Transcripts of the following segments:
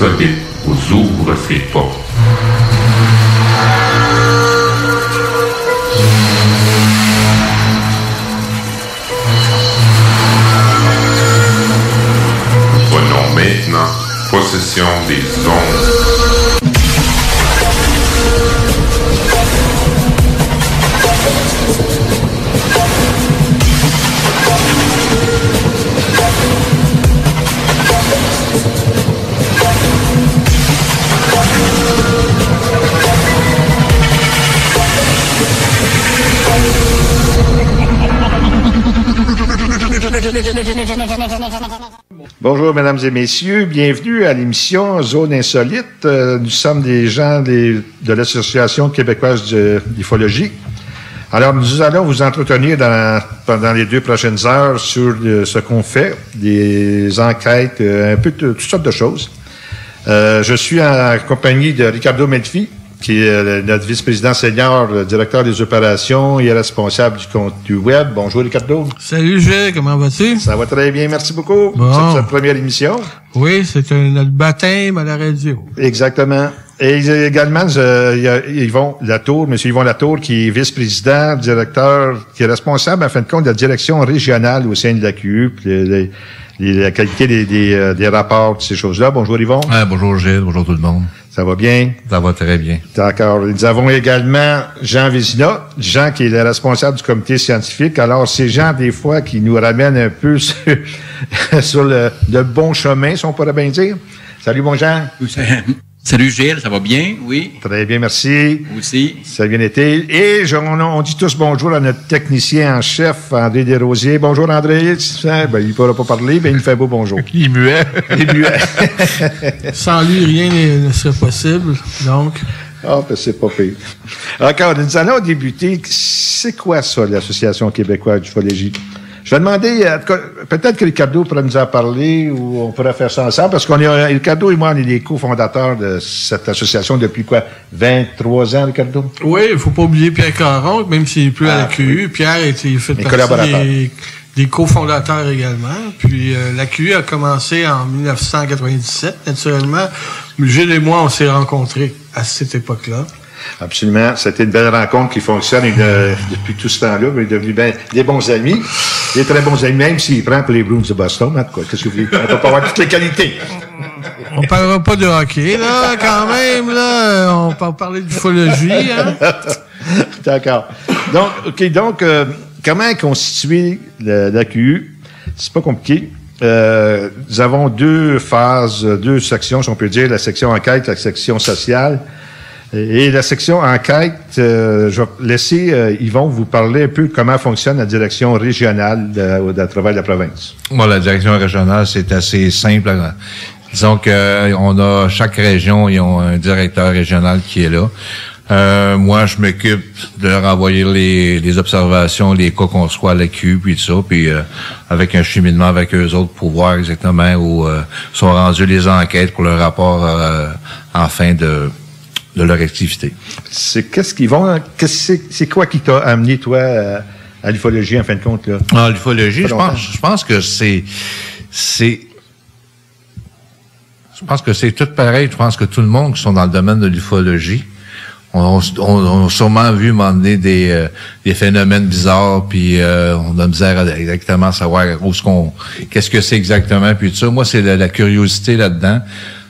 insolite vous ouvre ses portes. Prenons maintenant possession des ondes. Bonjour, mesdames et messieurs. Bienvenue à l'émission Zone Insolite. Nous sommes des gens de l'Association québécoise d'ufologie. Alors, nous allons vous entretenir pendant les 2 prochaines heures sur ce qu'on fait, des enquêtes, un peu de toutes sortes de choses. Je suis en compagnie de Ricardo Melfi, qui est notre vice-président senior, le directeur des opérations et responsable du contenu web. Bonjour, Ricardo. Salut, Gilles. Comment vas-tu? Ça va très bien, merci beaucoup. Bon. C'est cette première émission. Oui, c'est notre baptême à la radio. Exactement. Et également, il y a Yvon Latour, M. Yvon Latour, qui est vice-président, directeur, qui est responsable, en fin de compte, de la direction régionale au sein de l'AQU, puis la qualité des rapports, toutes ces choses-là. Bonjour, Yvon. Bonjour, Gilles. Bonjour, tout le monde. Ça va bien? Ça va très bien. D'accord. Nous avons également Jean Vézina, Jean qui est le responsable du comité scientifique. Alors, c'est Jean, des fois, qui nous ramène un peu sur le bon chemin, si on pourrait bien dire. Salut, bon Jean. Salut Gilles, ça va bien? Oui. Très bien, merci. Vous aussi. Ça a bien été. Et on dit tous bonjour à notre technicien en chef, André Desrosiers. Bonjour, André. Il ne pourra pas parler, mais il nous fait beau bonjour. Il est muet. Il est muet. Sans lui, rien ne serait possible, donc... Ah, ben c'est pas pire. Encore, nous allons débuter. C'est quoi ça, l'Association québécoise d'ufologie? Je vais demander, peut-être que Ricardo pourrait nous en parler ou on pourrait faire ça ensemble, parce Ricardo et moi, on est les cofondateurs de cette association depuis 23 ans, Ricardo? Oui, il faut pas oublier Pierre Caron, même s'il n'est plus à l'AQU. Pierre il fait partie des cofondateurs également. Puis l'AQU a commencé en 1997, naturellement. Gilles et moi, on s'est rencontrés à cette époque-là. Absolument. C'était une belle rencontre qui fonctionne depuis tout ce temps-là. On est devenus des bons amis, des très bons amis, même s'il prend pour les Bruins de Boston. Hein, quoi. Qu'est-ce que vous voulez? On peut pas avoir toutes les qualités. On parlera pas de hockey, là, quand même. Là, on peut parler d'ufologie. Hein? D'accord. Donc, comment constituer l'AQU? C'est pas compliqué. Nous avons 2 phases, 2 sections, si on peut dire, la section enquête, la section sociale. Et la section enquête, je vais laisser Yvon vous parler un peu comment fonctionne la direction régionale à travers la province. Bon, la direction régionale, c'est assez simple. Disons que chaque région, ils ont un directeur régional qui est là. Moi, je m'occupe de leur envoyer les observations, les cas qu'on reçoit à l'AQU, puis tout ça, puis avec un cheminement avec eux autres pour voir exactement où sont rendues les enquêtes pour le rapport en fin de leur activité. C'est quoi qui t'a amené, toi, à l'ufologie, en fin de compte, là? L'ufologie, je pense que c'est tout pareil. Je pense que tout le monde qui sont dans le domaine de l'ufologie on a sûrement vu m'emmener des phénomènes bizarres, puis on a misère à exactement savoir qu'est-ce que c'est exactement, puis tout ça. Moi, c'est la curiosité là-dedans.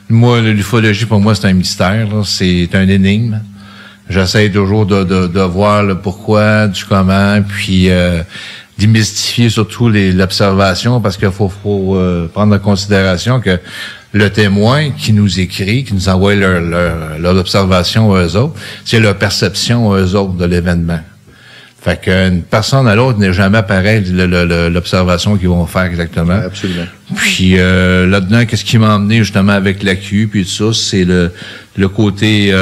Moi, l'ufologie, pour moi, c'est un mystère, là. C'est un énigme. J'essaie toujours de voir le pourquoi, du comment, puis démystifier surtout l'observation, parce qu'il faut prendre en considération que le témoin qui nous écrit, qui nous envoie leur observation eux autres, c'est leur perception eux autres de l'événement. Fait qu'une personne à l'autre n'est jamais pareil l'observation qu'ils vont faire exactement. Ouais, absolument. Puis là-dedans, qu'est-ce qui m'a emmené justement avec l'AQU puis tout ça, c'est le côté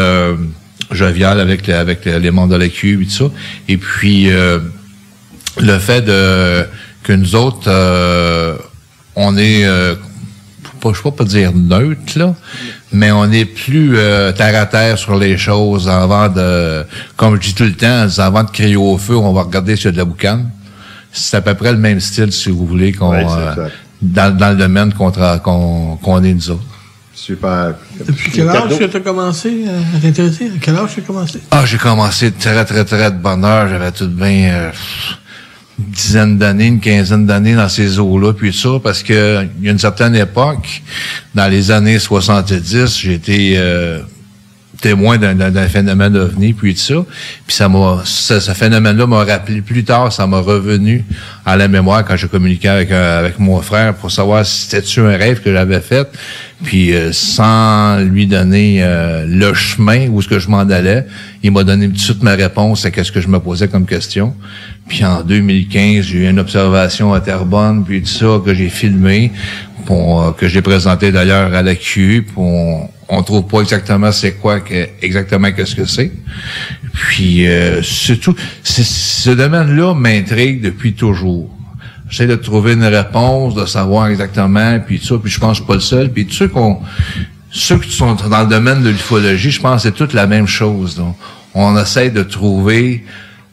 jovial avec les membres de l'AQU puis tout ça. Et puis le fait que nous autres, on est je peux pas dire neutre, là, mais on est plus terre à terre sur les choses avant comme je dis tout le temps, avant de crier au feu, on va regarder s'il y a de la boucane. C'est à peu près le même style, si vous voulez, dans le domaine qu'on est nous autres. Super. Depuis quel âge tu as commencé à t'intéresser? À quel âge tu as commencé? J'ai commencé très, très, très de bonne heure. J'avais tout de bien une dizaine d'années, une quinzaine d'années dans ces eaux-là, puis ça, parce que il y a une certaine époque, dans les années 70, j'ai été témoin d'un phénomène ovni, puis de ça. Puis ce phénomène-là m'a rappelé plus tard, ça m'a revenu à la mémoire quand je communiquais avec mon frère pour savoir si c'était-tu un rêve que j'avais fait. Puis sans lui donner le chemin où est-ce que je m'en allais, il m'a donné tout de suite ma réponse à qu'est-ce que je me posais comme question. Puis en 2015, j'ai eu une observation à Terrebonne, puis tout ça que j'ai filmé, que j'ai présenté d'ailleurs à la QU, puis on trouve pas exactement c'est quoi exactement qu'est-ce que c'est. Puis surtout, ce domaine-là m'intrigue depuis toujours. J'essaie de trouver une réponse, de savoir exactement, puis ça, puis je pense que je suis pas le seul. Puis ceux qui sont dans le domaine de l'ufologie, je pense que c'est toute la même chose. Donc, on essaie de trouver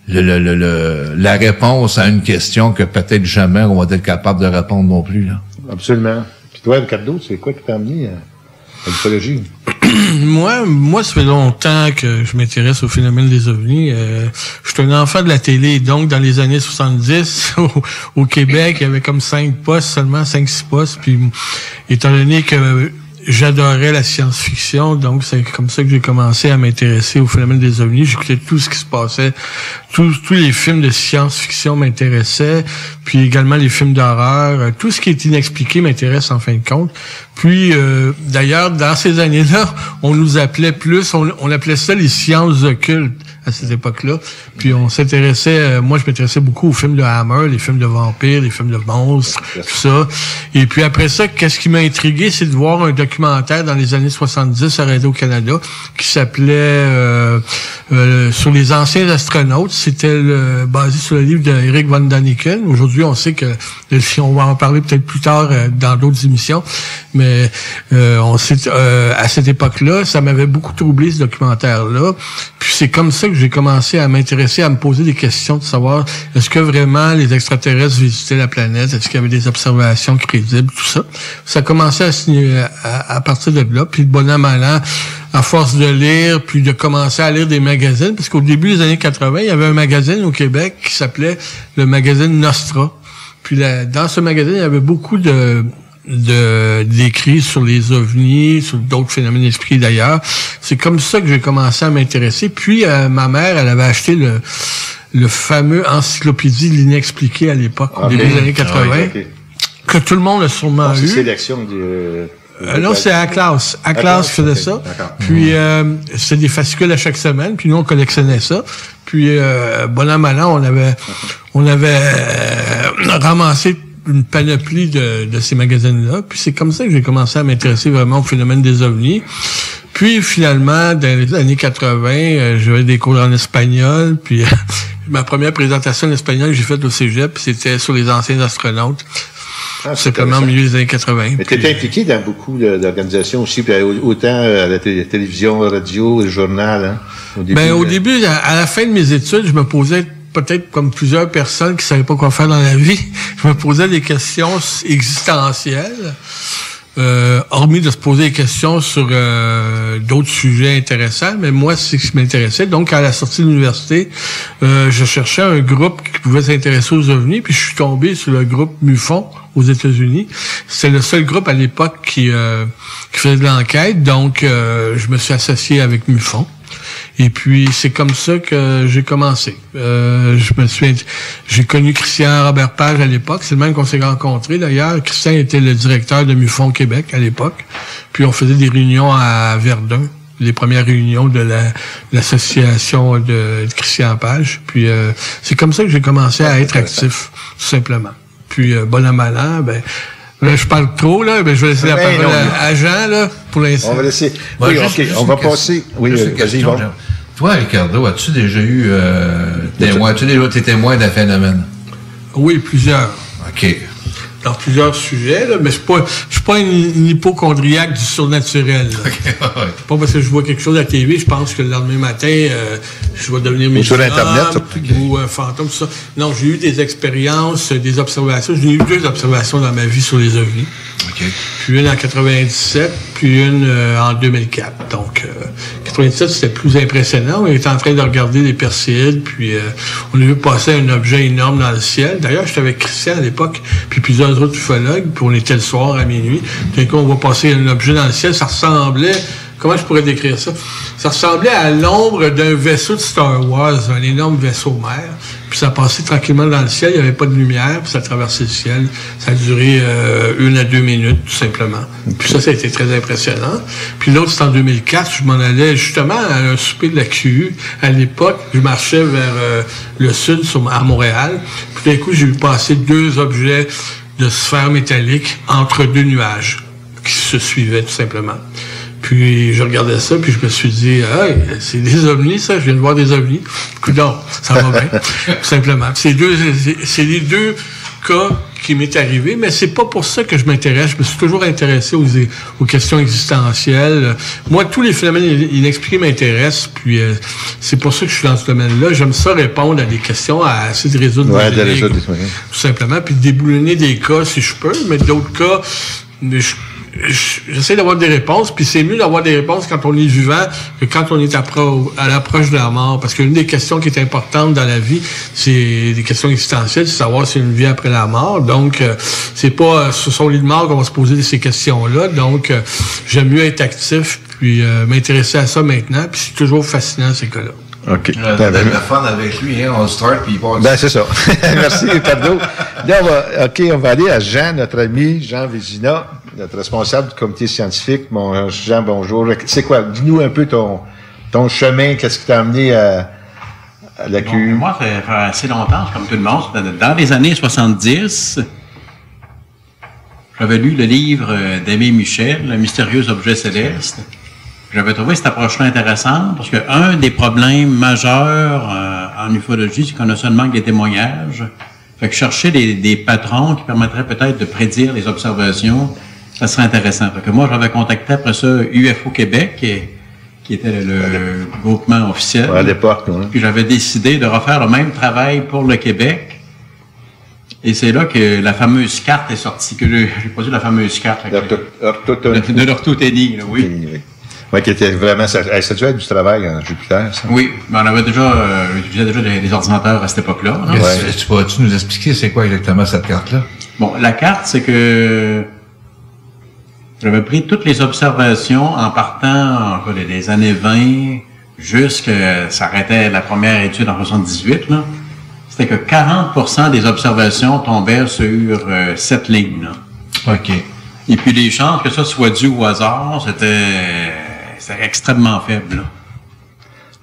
la réponse à une question que peut-être jamais on va être capable de répondre non plus. Là. Absolument. Puis toi, Ricardo, c'est quoi qui t'a amené à l'ufologie? Moi, ça fait longtemps que je m'intéresse au phénomène des ovnis. Je suis un enfant de la télé, donc dans les années 70, au Québec, il y avait comme 5-6 postes, puis étant donné que j'adorais la science-fiction, donc c'est comme ça que j'ai commencé à m'intéresser au phénomène des ovnis. J'écoutais tout ce qui se passait. Tous les films de science-fiction m'intéressaient, puis également les films d'horreur. Tout ce qui est inexpliqué m'intéresse en fin de compte. Puis, d'ailleurs, dans ces années-là, on nous appelait on appelait ça les sciences occultes à cette époque-là. Puis on s'intéressait, moi je m'intéressais beaucoup aux films de Hammer, les films de vampires, les films de monstres, tout ça. Et puis après ça, qu'est-ce qui m'a intrigué, c'est de voir un documentaire dans les années 70 à Radio-Canada qui s'appelait sur les anciens astronautes. C'était basé sur le livre d'Eric von Daniken. Aujourd'hui, on sait que on va en parler peut-être plus tard dans d'autres émissions, mais on sait à cette époque-là, ça m'avait beaucoup troublé ce documentaire-là. Puis c'est comme ça que j'ai commencé à m'intéresser, à me poser des questions de savoir est-ce que vraiment les extraterrestres visitaient la planète, est-ce qu'il y avait des observations crédibles, tout ça. Ça a commencé à partir de là, puis de bon an, mal an, à force de lire, puis de commencer à lire des magazines, parce qu'au début des années 80, il y avait un magazine au Québec qui s'appelait le magazine Nostra. Puis dans ce magazine, il y avait beaucoup d'écrits sur les ovnis, sur d'autres phénomènes expliqués d'ailleurs. C'est comme ça que j'ai commencé à m'intéresser. Puis ma mère, elle avait acheté le fameux encyclopédie de l'inexpliqué à l'époque, au début des années 80, que tout le monde a sûrement eu. C'est l'action du... non, c'est Atlas. Atlas faisait ça. Puis c'était des fascicules à chaque semaine. Puis nous, on collectionnait ça. Puis bon an, mal an, on avait ramassé une panoplie de ces magazines-là. Puis c'est comme ça que j'ai commencé à m'intéresser vraiment au phénomène des ovnis. Puis finalement, dans les années 80, j'avais des cours en espagnol. Puis ma première présentation en espagnol que j'ai faite au cégep, c'était sur les anciens astronautes. Simplement au milieu des années 80. Mais tu étais impliqué dans beaucoup d'organisations aussi, puis autant à la télévision, la radio, le journal. Hein, au début, à la fin de mes études, je me posais peut-être comme plusieurs personnes qui savaient pas quoi faire dans la vie, je me posais des questions existentielles, hormis de se poser des questions sur d'autres sujets intéressants, mais moi, c'est ce qui m'intéressait. Donc, à la sortie de l'université, je cherchais un groupe qui pouvait s'intéresser aux ovnis, puis je suis tombé sur le groupe MUFON aux États-Unis. C'est le seul groupe à l'époque qui faisait de l'enquête, donc je me suis associé avec MUFON. Et puis, c'est comme ça que j'ai commencé. J'ai connu Christian Robert Page à l'époque. C'est le même qu'on s'est rencontrés, d'ailleurs. Christian était le directeur de MUFON Québec à l'époque. Puis, on faisait des réunions à Verdun. Les premières réunions de l'association de Christian Page. Puis, c'est comme ça que j'ai commencé à être actif, tout simplement. Puis, bon an, mal an, là, je parle trop, là, je vais laisser la parole à Jean, là, pour l'instant. On va laisser. Oui, on va passer. Oui, vas-y, bon. Toi, Ricardo, as-tu déjà eu témoin? As-tu déjà été témoin d'un phénomène? Oui, plusieurs. OK. Dans plusieurs sujets, là, mais je suis pas une hypochondriaque du surnaturel. Okay. Pas parce que je vois quelque chose à la TV, je pense que le lendemain matin, je je vais devenir médium. Sur Internet, surtout. Ou un fantôme, tout ça. Non, j'ai eu des expériences, des observations. J'ai eu 2 observations dans ma vie sur les ovnis. OK. Puis une en 97, puis une en 2004. Donc, 97, c'était plus impressionnant. On était en train de regarder les Perséides, puis on a vu passer un objet énorme dans le ciel. D'ailleurs, j'étais avec Christian à l'époque, puis plusieurs autres ufologues, puis on était le soir à minuit. D'un coup, on voit passer un objet dans le ciel. Ça ressemblait... Comment je pourrais décrire ça? Ça ressemblait à l'ombre d'un vaisseau de Star Wars, un énorme vaisseau mère. Puis ça passait tranquillement dans le ciel, il n'y avait pas de lumière, puis ça traversait le ciel. Ça a duré 1 à 2 minutes, tout simplement. Puis ça a été très impressionnant. Puis l'autre, c'était en 2004, je m'en allais justement à un souper de la QU. À l'époque, je marchais vers le sud, à Montréal. Puis d'un coup, j'ai vu passer 2 objets de sphères métalliques entre 2 nuages qui se suivaient, tout simplement. Puis je regardais ça, puis je me suis dit, hey, c'est des ovnis, ça, je viens de voir des ovnis. Non, ça va bien, tout simplement. C'est les 2 cas qui m'est arrivé, mais c'est pas pour ça que je m'intéresse. Je me suis toujours intéressé aux questions existentielles. Moi, tous les phénomènes inexpliqués m'intéressent, puis c'est pour ça que je suis dans ce domaine-là. J'aime ça répondre à des questions, à essayer de résoudre des énigmes, tout simplement, puis de déboulonner des cas si je peux, mais d'autres cas, j'essaie d'avoir des réponses, puis c'est mieux d'avoir des réponses quand on est vivant que quand on est à l'approche de la mort. Parce qu'une des questions qui est importante dans la vie, c'est des questions existentielles, c'est savoir s'il y a une vie après la mort. Donc, c'est pas sur son lit de mort qu'on va se poser ces questions-là. Donc, j'aime mieux être actif, puis m'intéresser à ça maintenant, puis c'est toujours fascinant, ces cas-là. OK. Le fun avec lui, hein, on start, puis il part. Ben, c'est ça. Merci, Ricardo. Là, on va aller à Jean, notre ami, Jean Vézina, notre responsable du comité scientifique. Bon, Jean, bonjour. C'est quoi? Dis-nous un peu ton chemin, qu'est-ce qui t'a amené à la QU? Bon, moi, ça fait assez longtemps, comme tout le monde. Dans les années 70, j'avais lu le livre d'Aimé Michel, Le mystérieux objet céleste. J'avais trouvé cette approche-là intéressante parce que un des problèmes majeurs en ufologie, c'est qu'on a seulement que des témoignages. Fait que chercher des patrons qui permettraient peut-être de prédire les observations, ça serait intéressant. Fait que moi, j'avais contacté après ça UFO Québec, qui était le groupement officiel. Ouais, à l'époque, oui. Puis j'avais décidé de refaire le même travail pour le Québec. Et c'est là que la fameuse carte est sortie, que j'ai posé la fameuse carte. De l'orthothénie, oui. Oui, qui était vraiment... Ça devait être du travail en Jupiter, ça. Oui, mais on avait j'utilisais déjà des ordinateurs à cette époque-là. Hein? Ouais. Tu pourrais-tu nous expliquer c'est quoi exactement cette carte-là? Bon, la carte, c'est que j'avais pris toutes les observations en partant des années 20 jusqu'à s'arrêtait la première étude en 78, là. C'était que 40% des observations tombaient sur 7 lignes, là. OK. Et puis les chances que ça soit dû au hasard, c'était extrêmement faible, là.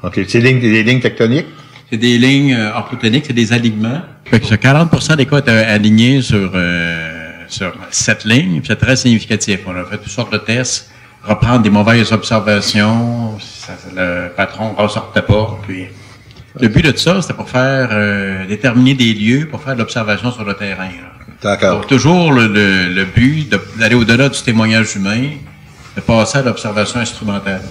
OK. C'est des lignes tectoniques? C'est des lignes orthotoniques, c'est des alignements. Fait que 40% des cas étaient alignés sur 7 lignes, puis c'est très significatif. On a fait toutes sortes de tests, reprendre des mauvaises observations, le patron ne ressortait pas. Puis le but de ça, c'était pour faire déterminer des lieux pour faire de l'observation sur le terrain, là. D'accord. Donc, toujours le but d'aller au-delà du témoignage humain, de passer à l'observation instrumentale.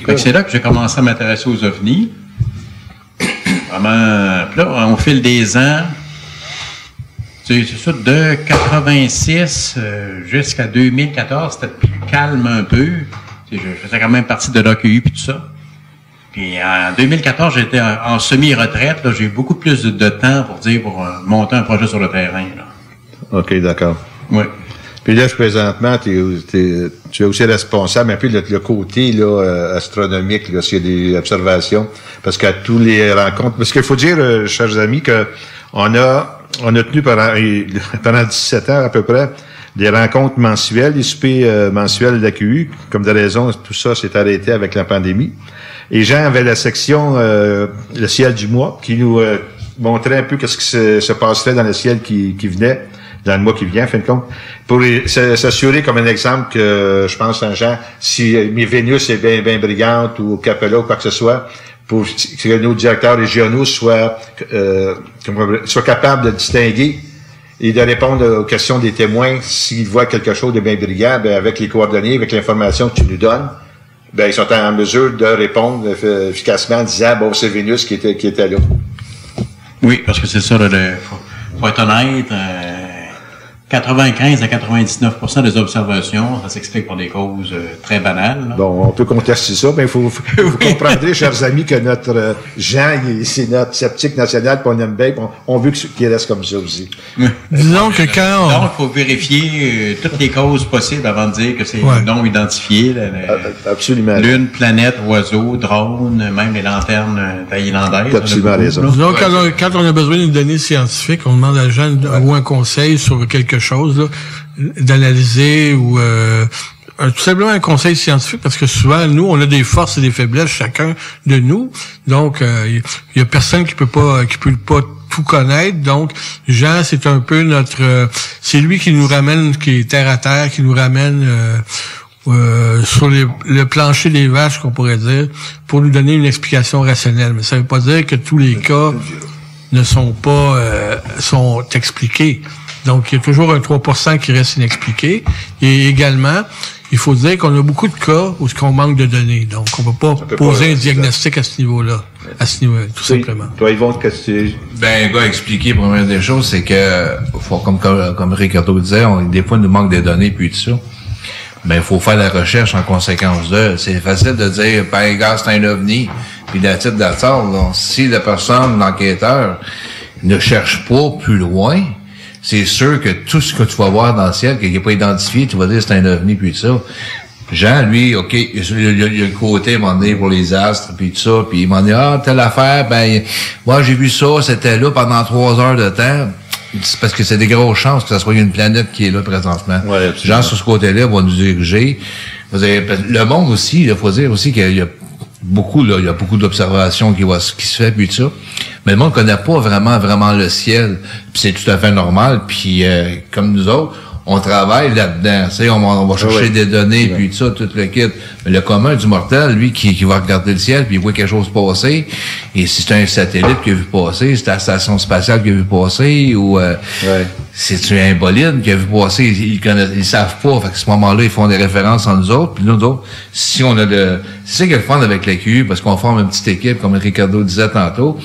Cool. C'est là que j'ai commencé à m'intéresser aux ovnis. Vraiment, puis là, au fil des ans, c'est ça, de 86 jusqu'à 2014, c'était plus calme un peu. Je faisais quand même partie de l'AQU puis tout ça. Puis en 2014, j'étais en semi-retraite. Là, j'ai eu beaucoup plus de temps pour monter un projet sur le terrain, là. OK, d'accord. Oui. Puis là, présentement, tu es aussi responsable un peu le côté là, astronomique, là, s'il y a des observations. Parce qu'à tous les rencontres... Parce qu'il faut dire, chers amis, que on a tenu pendant 17 ans à peu près des rencontres mensuelles, des soupers mensuels de l'AQU. Comme de raison, tout ça s'est arrêté avec la pandémie. Et Jean avait la section le ciel du mois qui nous montrait un peu qu'est-ce qui se passerait dans le ciel qui venait, dans le mois qui vient, en fin de compte, pour s'assurer, comme un exemple, que je pense à Jean, si Vénus est bien brillante ou Capella ou quoi que ce soit, pour que nos directeurs régionaux soient capables de distinguer et de répondre aux questions des témoins s'ils voient quelque chose de bien brillant, avec les coordonnées, avec l'information que tu nous donnes. ben ils sont en mesure de répondre efficacement en disant bon, c'est Vénus qui était là. Oui, parce que c'est ça, faut être honnête, 95 à 99% des observations, ça s'explique par des causes très banales. Là. Bon, on peut contester ça, mais vous comprendrez, chers amis, que notre Jean, c'est notre sceptique national, puis on aime bien, on veut qu'il reste comme ça aussi. Disons que quand Donc, il faut vérifier toutes les causes possibles avant de dire que c'est non identifié. Absolument. Lune, planète, oiseau, drone, même les lanternes thaïlandaises. Absolument raison. Disons, quand on a besoin d'une donnée scientifique, on demande à Jean ou un conseil sur quelque chose, là, d'analyser ou tout simplement un conseil scientifique, parce que souvent, nous, on a des forces et des faiblesses, chacun de nous. Donc, il y a personne qui peut pas tout connaître. Donc, Jean, c'est un peu c'est lui qui nous ramène, qui est terre à terre, qui nous ramène sur le plancher des vaches, qu'on pourrait dire, pour nous donner une explication rationnelle. Mais ça veut pas dire que tous les cas ne sont sont expliqués. Donc, il y a toujours un 3% qui reste inexpliqué. Et également, il faut dire qu'on a beaucoup de cas où on manque de données. Donc, on ne peut pas poser un diagnostic à ce niveau-là. Tout simplement. Toi, Yvon, qu'est-ce que c'est? Ben, gars, expliquer, première des choses, c'est que, comme Ricardo disait, des fois, il nous manque des données, puis tout ça. Ben, il faut faire la recherche en conséquence de. C'est facile de dire, ben, gars, c'est un ovni, puis la titre d'attard, si la personne, l'enquêteur, ne cherche pas plus loin, c'est sûr que tout ce que tu vas voir dans le ciel, qui n'est pas identifié, tu vas dire c'est un ovni, puis tout ça. Jean, lui, OK, il y a le côté, m'en donné, pour les astres, puis tout ça, puis il m'en dit, telle affaire, ben, moi, j'ai vu ça, c'était là pendant 3 heures de temps. C'est parce que c'est des grosses chances que ça soit une planète qui est là présentement. Ouais, Jean, sur ce côté-là, va nous diriger. Le monde aussi, il faut dire aussi qu'il y a beaucoup d'observations qui se fait, puis tout ça. Mais le monde connaît pas vraiment le ciel. Puis c'est tout à fait normal. Puis comme nous autres, on travaille là-dedans. Tu sais, on va chercher des données, puis tout ça, tout le kit. Mais le commun du mortel, lui, qui va regarder le ciel, puis il voit quelque chose passer, et si c'est un satellite qui a vu passer, c'est la station spatiale qui a vu passer, ou c'est un bolide qui a vu passer, ils savent pas. Fait qu'à ce moment-là, ils font des références en nous autres, puis nous autres, si on a c'est ça qui est le fun avec la QU, parce qu'on forme une petite équipe, comme Ricardo disait tantôt.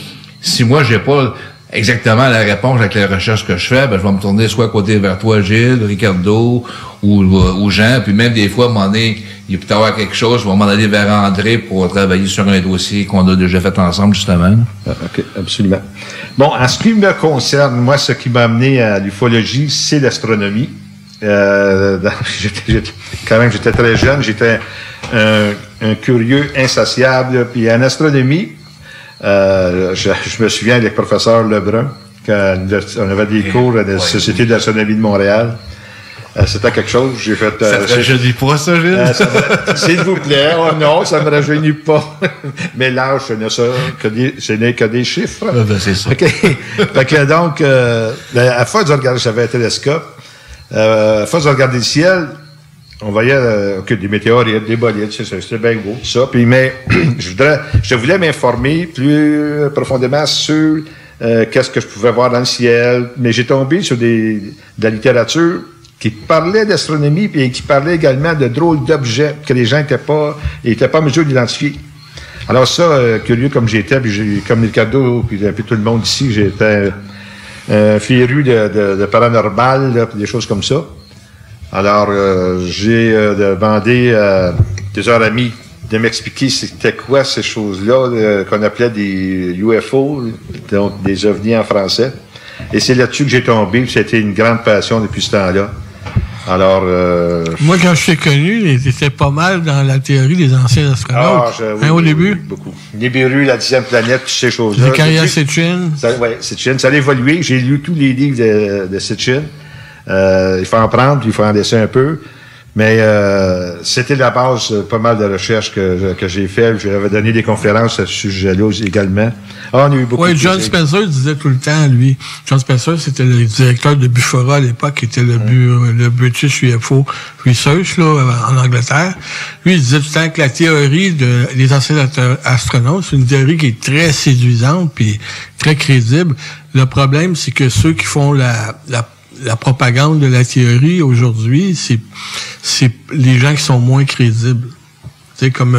Si moi, j'ai pas exactement la réponse avec la recherche que je fais, ben, je vais me tourner soit côté vers toi, Gilles, Ricardo, ou Jean, puis même des fois, à un moment donné, il peut y avoir quelque chose, je vais m'en aller vers André pour travailler sur un dossier qu'on a déjà fait ensemble, justement. OK, absolument. Bon, en ce qui me concerne, moi, ce qui m'a amené à l'ufologie, c'est l'astronomie. J'étais très jeune, j'étais un curieux insatiable, puis en astronomie, je me souviens avec le professeur Lebrun, quand on avait des cours à la Société d'astronomie de Montréal. C'était quelque chose. J'ai fait. Ça te rajeunit pas, ça, Gilles? S'il vous plaît. Oh non, ça me rajeunit pas. Mais l'âge, ce n'est que des chiffres. Ben, c'est ça. OK. Fait que donc, à force de regarder, j'avais un télescope. À force de regarder le ciel, on voyait des météorites, des bolides, c'était bien beau, ça. Puis, mais je voulais m'informer plus profondément sur qu'est-ce que je pouvais voir dans le ciel. Mais j'ai tombé sur de la littérature qui parlait d'astronomie puis qui parlait également de drôles d'objets que les gens n'étaient pas en mesure d'identifier. Alors ça, curieux comme j'étais, puis comme Ricardo, puis tout le monde ici, j'étais féru de paranormal, là, puis des choses comme ça. Alors, j'ai demandé à plusieurs amis de m'expliquer c'était quoi ces choses-là qu'on appelait des UFO, donc des ovnis en français. Et c'est là-dessus que j'ai tombé, puis c'était une grande passion depuis ce temps-là. Alors, moi, quand je t'ai connu, j'étais pas mal dans la théorie des anciens astronautes. Oui, au début? Beaucoup. Nibiru, la 10e planète, toutes ces choses-là. Zecharia Sitchin. Oui, Sitchin. Ça a évolué. J'ai lu tous les livres de Sitchin. Il faut en prendre, puis il faut en laisser un peu. Mais c'était la base, pas mal de recherches que j'ai fait. J'avais donné des conférences à ce sujet-là également. On a eu beaucoup de John Spencer disait tout le temps, lui. John Spencer, c'était le directeur de Bufora à l'époque, qui était le British UFO Research, là, en Angleterre. Lui, il disait tout le temps que la théorie des anciens astronautes, c'est une théorie qui est très séduisante puis très crédible. Le problème, c'est que ceux qui font la propagande de la théorie aujourd'hui, c'est les gens qui sont moins crédibles. sais, comme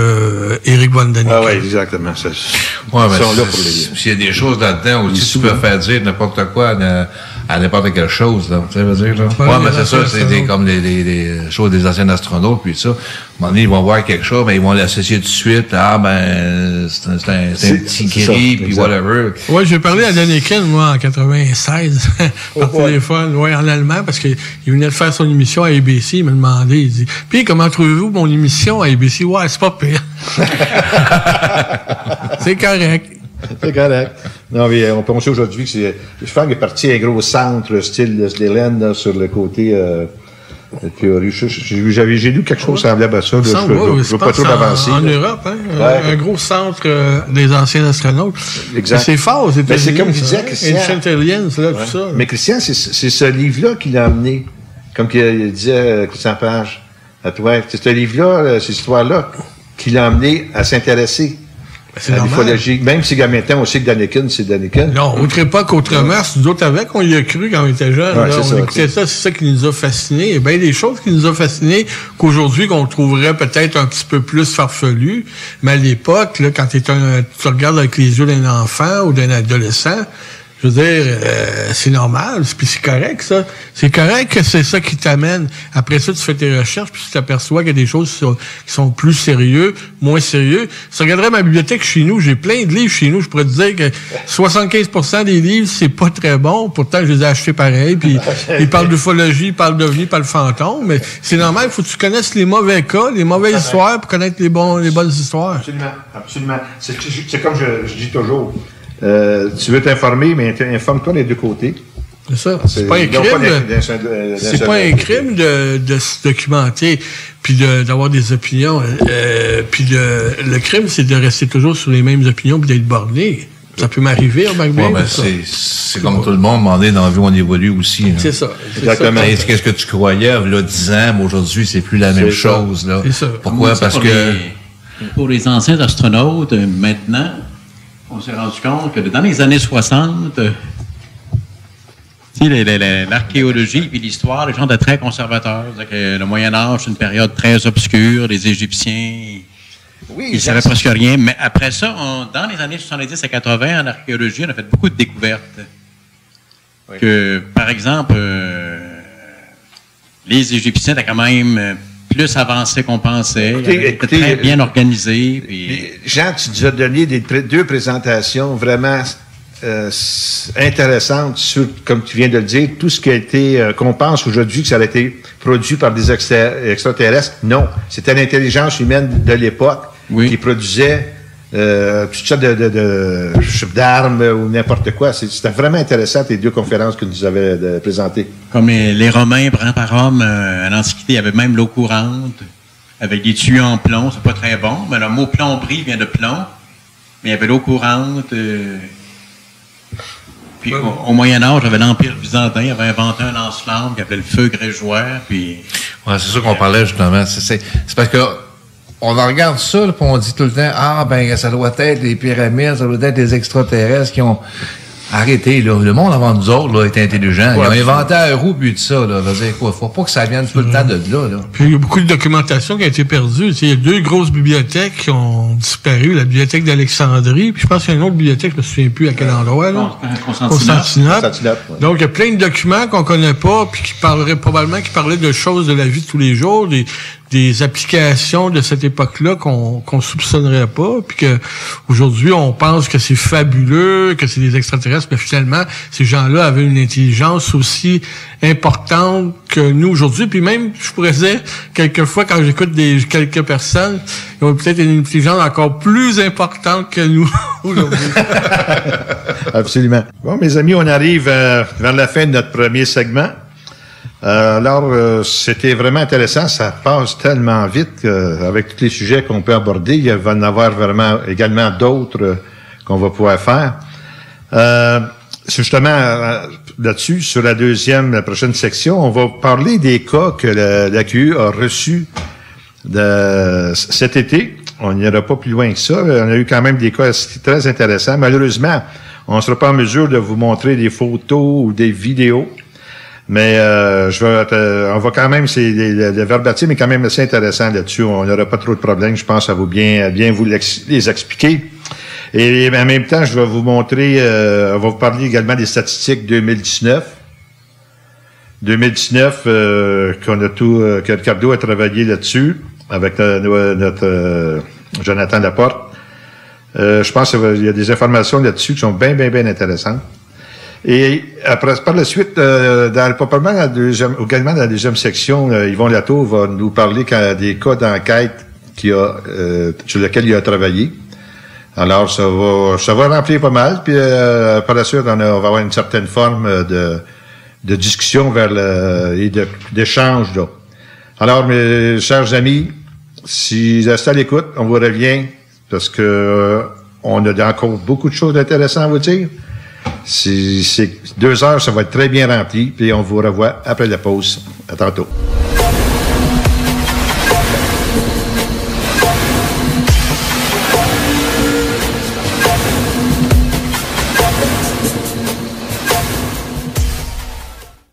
Eric Von Däniken. Ah oui, exactement. S'il y a des choses là-dedans aussi, tu peux faire dire n'importe quoi à n'importe quelle chose, là. Tu sais, veux dire, là. Ouais, mais c'est ça, c'est comme les choses des anciens astronautes, puis ça. À un moment donné, ils vont voir quelque chose, mais ils vont l'associer tout de suite. Ah, ben, c'est un petit gris, puis whatever. Ouais, j'ai parlé à Däniken, moi, en 96, par téléphone, en allemand, parce qu'il venait de faire son émission à ABC, il m'a demandé, il dit, puis comment trouvez-vous mon émission à ABC? Ouais, c'est pas pire. C'est correct. C'est correct. Non, mais on pense aujourd'hui que je pense qu'il est parti à un gros centre, style Disneyland, sur le côté théorie. J'ai lu quelque chose semblable à ça. Je ne veux pas trop avancer. En Europe, hein? Un gros centre des anciens astronautes. Exact. C'est fort, c'est comme tu disais, Christian. Ancient Aliens, là, tout ça. Mais Christian, c'est ce livre-là qui l'a amené. Comme il disait Christian Page à toi. C'est ce livre-là, cette histoire-là, qui l'a amené à s'intéresser. C'est normal. L'ufologie. Même si maintenant on sait que Däniken, c'est Däniken. Non, autre époque, autrement, c'est nous autres avec, on y a cru quand on était jeunes. Ouais, on écoutait ça, c'est ça qui nous a fascinés. Et bien, des choses qui nous ont fascinés qu'aujourd'hui, qu'on trouverait peut-être un petit peu plus farfelu. Mais à l'époque, là, quand tu regardes avec les yeux d'un enfant ou d'un adolescent, je veux dire, c'est normal, puis c'est correct, ça. C'est correct que c'est ça qui t'amène. Après ça, tu fais tes recherches, puis tu t'aperçois qu'il y a des choses qui sont plus sérieux, moins sérieux. Si tu regarderais ma bibliothèque chez nous, j'ai plein de livres chez nous. Je pourrais te dire que 75% des livres, c'est pas très bon. Pourtant, je les ai achetés pareil. Puis ils parlent d'ufologie, ils parlent d'ovnis, ils parlent de fantômes. Mais c'est normal, il faut que tu connaisses les mauvais cas, les mauvaises histoires pour connaître les bonnes histoires. Absolument, absolument. C'est comme je dis toujours. Tu veux t'informer, mais informe-toi des deux côtés. C'est ça. C'est pas un crime. C'est pas un crime de se documenter puis d'avoir des opinions. Puis le crime, c'est de rester toujours sur les mêmes opinions puis d'être borné. Ça peut m'arriver, c'est comme tout le monde, dans la vie, on évolue aussi. Là. C'est ça. Exactement. Qu'est-ce que tu croyais, là, 10 ans, mais aujourd'hui, c'est plus la même chose, là. C'est ça. Pourquoi? Parce que... Pour les anciens astronautes, maintenant, on s'est rendu compte que dans les années 60, l'archéologie et l'histoire, les gens étaient très conservateurs. Que le Moyen-Âge, c'est une période très obscure. Les Égyptiens, ils ne savaient presque rien. Mais après ça, dans les années 70 à 80, en archéologie, on a fait beaucoup de découvertes. Oui. Que, par exemple, les Égyptiens étaient quand même plus avancés qu'on pensait. Écoutez, très bien organisés. Jean, tu nous as donné deux présentations vraiment intéressantes sur, comme tu viens de le dire, tout ce qui a été, qu'on pense aujourd'hui que ça a été produit par des extraterrestres. Non, c'était l'intelligence humaine de l'époque qui produisait toutes sortes d'armes ou n'importe quoi. C'était vraiment intéressant, tes deux conférences que nous avais présentées. Comme les Romains, par Rome, à l'Antiquité, il y avait même l'eau courante, avec des tuyaux en plomb. C'est pas très bon, mais le mot plomberie vient de plomb. Mais il y avait l'eau courante. Puis au Moyen-Âge, il y avait l'Empire byzantin, il avait inventé un lance-flamme qui appelait le feu grégeoire. Puis... Ouais, c'est ça qu'on parlait justement. C'est parce que on en regarde ça, puis on dit tout le temps, ah, ben, ça doit être les pyramides, ça doit être les extraterrestres qui ont arrêté, là. Le monde avant nous autres, là, est intelligent. Ils ont inventé la roue, puis tout ça, là. Faut pas que ça vienne tout le temps de là. Puis il y a beaucoup de documentation qui a été perdue. Il y a deux grosses bibliothèques qui ont disparu. La bibliothèque d'Alexandrie, puis je pense qu'il y a une autre bibliothèque, je me souviens plus à quel endroit, là. Constantinople. Donc, il y a plein de documents qu'on connaît pas, puis qui parlaient de choses de la vie de tous les jours, des applications de cette époque-là qu'on soupçonnerait pas, puis que aujourd'hui on pense que c'est fabuleux, que c'est des extraterrestres, mais finalement ces gens-là avaient une intelligence aussi importante que nous aujourd'hui. Puis même, je pourrais dire, quelquefois quand j'écoute quelques personnes, ils ont peut-être une intelligence encore plus importante que nous aujourd'hui. Absolument. Bon, mes amis, on arrive vers la fin de notre premier segment. Alors, c'était vraiment intéressant. Ça passe tellement vite avec tous les sujets qu'on peut aborder. Il va y en avoir vraiment également d'autres qu'on va pouvoir faire. C'est justement là-dessus, sur la prochaine section, on va parler des cas que l'AQU a reçus cet été. On n'ira pas plus loin que ça. On a eu quand même des cas très intéressants. Malheureusement, on ne sera pas en mesure de vous montrer des photos ou des vidéos. Mais on va quand même, le verbatim est quand même assez intéressant là-dessus. On n'aura pas trop de problèmes. Je pense que ça vaut bien vous les expliquer. Et en même temps, je vais vous montrer, on va vous parler également des statistiques 2019. 2019, que Ricardo a travaillé là-dessus avec notre Jonathan Laporte. Je pense qu'il y a des informations là-dessus qui sont bien intéressantes. Et après, par la suite, probablement également dans la deuxième section, Yvon Latour va nous parler des cas d'enquête sur lesquels il a travaillé. Alors, ça va remplir pas mal, puis par la suite, on va avoir une certaine forme de discussion et d'échange, là. Alors, mes chers amis, si vous êtes à l'écoute, on vous revient, parce que on a encore beaucoup de choses intéressantes à vous dire. C'est 2 heures, ça va être très bien rempli, puis on vous revoit après la pause. À tantôt.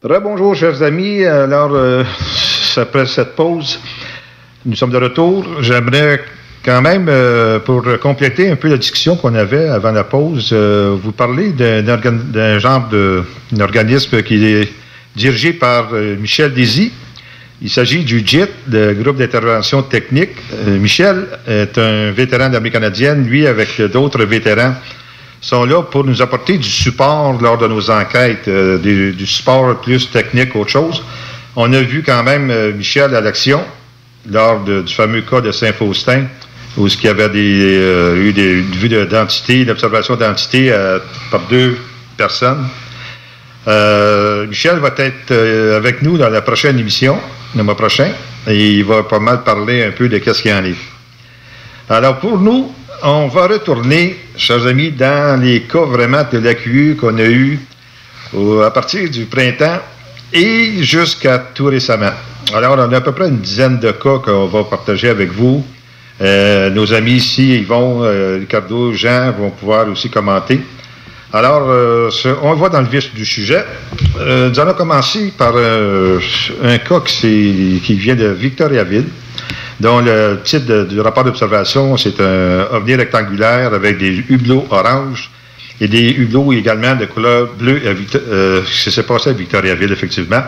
Rebonjour, chers amis. Alors, après cette pause, nous sommes de retour. J'aimerais quand même, pour compléter un peu la discussion qu'on avait avant la pause, vous parler d'un genre d'un organisme qui est dirigé par Michel Désy. Il s'agit du GIT, le groupe d'intervention technique. Michel est un vétéran de l'armée canadienne. Lui, avec d'autres vétérans, sont là pour nous apporter du support lors de nos enquêtes, du support plus technique, autre chose. On a vu quand même Michel à l'action lors du fameux cas de Saint-Faustin, où il y avait eu une vue d'identité, l'observation d'identité par 2 personnes. Michel va être avec nous dans la prochaine émission, le mois prochain, et il va pas mal parler un peu de qu'est-ce qu'il y en est. Alors pour nous, on va retourner, chers amis, dans les cas vraiment de l'AQU qu'on a eu à partir du printemps et jusqu'à tout récemment. Alors, on a à peu près une dizaine de cas qu'on va partager avec vous. Nos amis ici, Yvon, Ricardo, Jean vont pouvoir aussi commenter. Alors, on va dans le vif du sujet. Nous allons commencer par un cas qui vient de Victoriaville, dont le titre du rapport d'observation, c'est un ovni rectangulaire avec des hublots orange et des hublots également de couleur bleue. Ça s'est passé à Victoriaville, effectivement.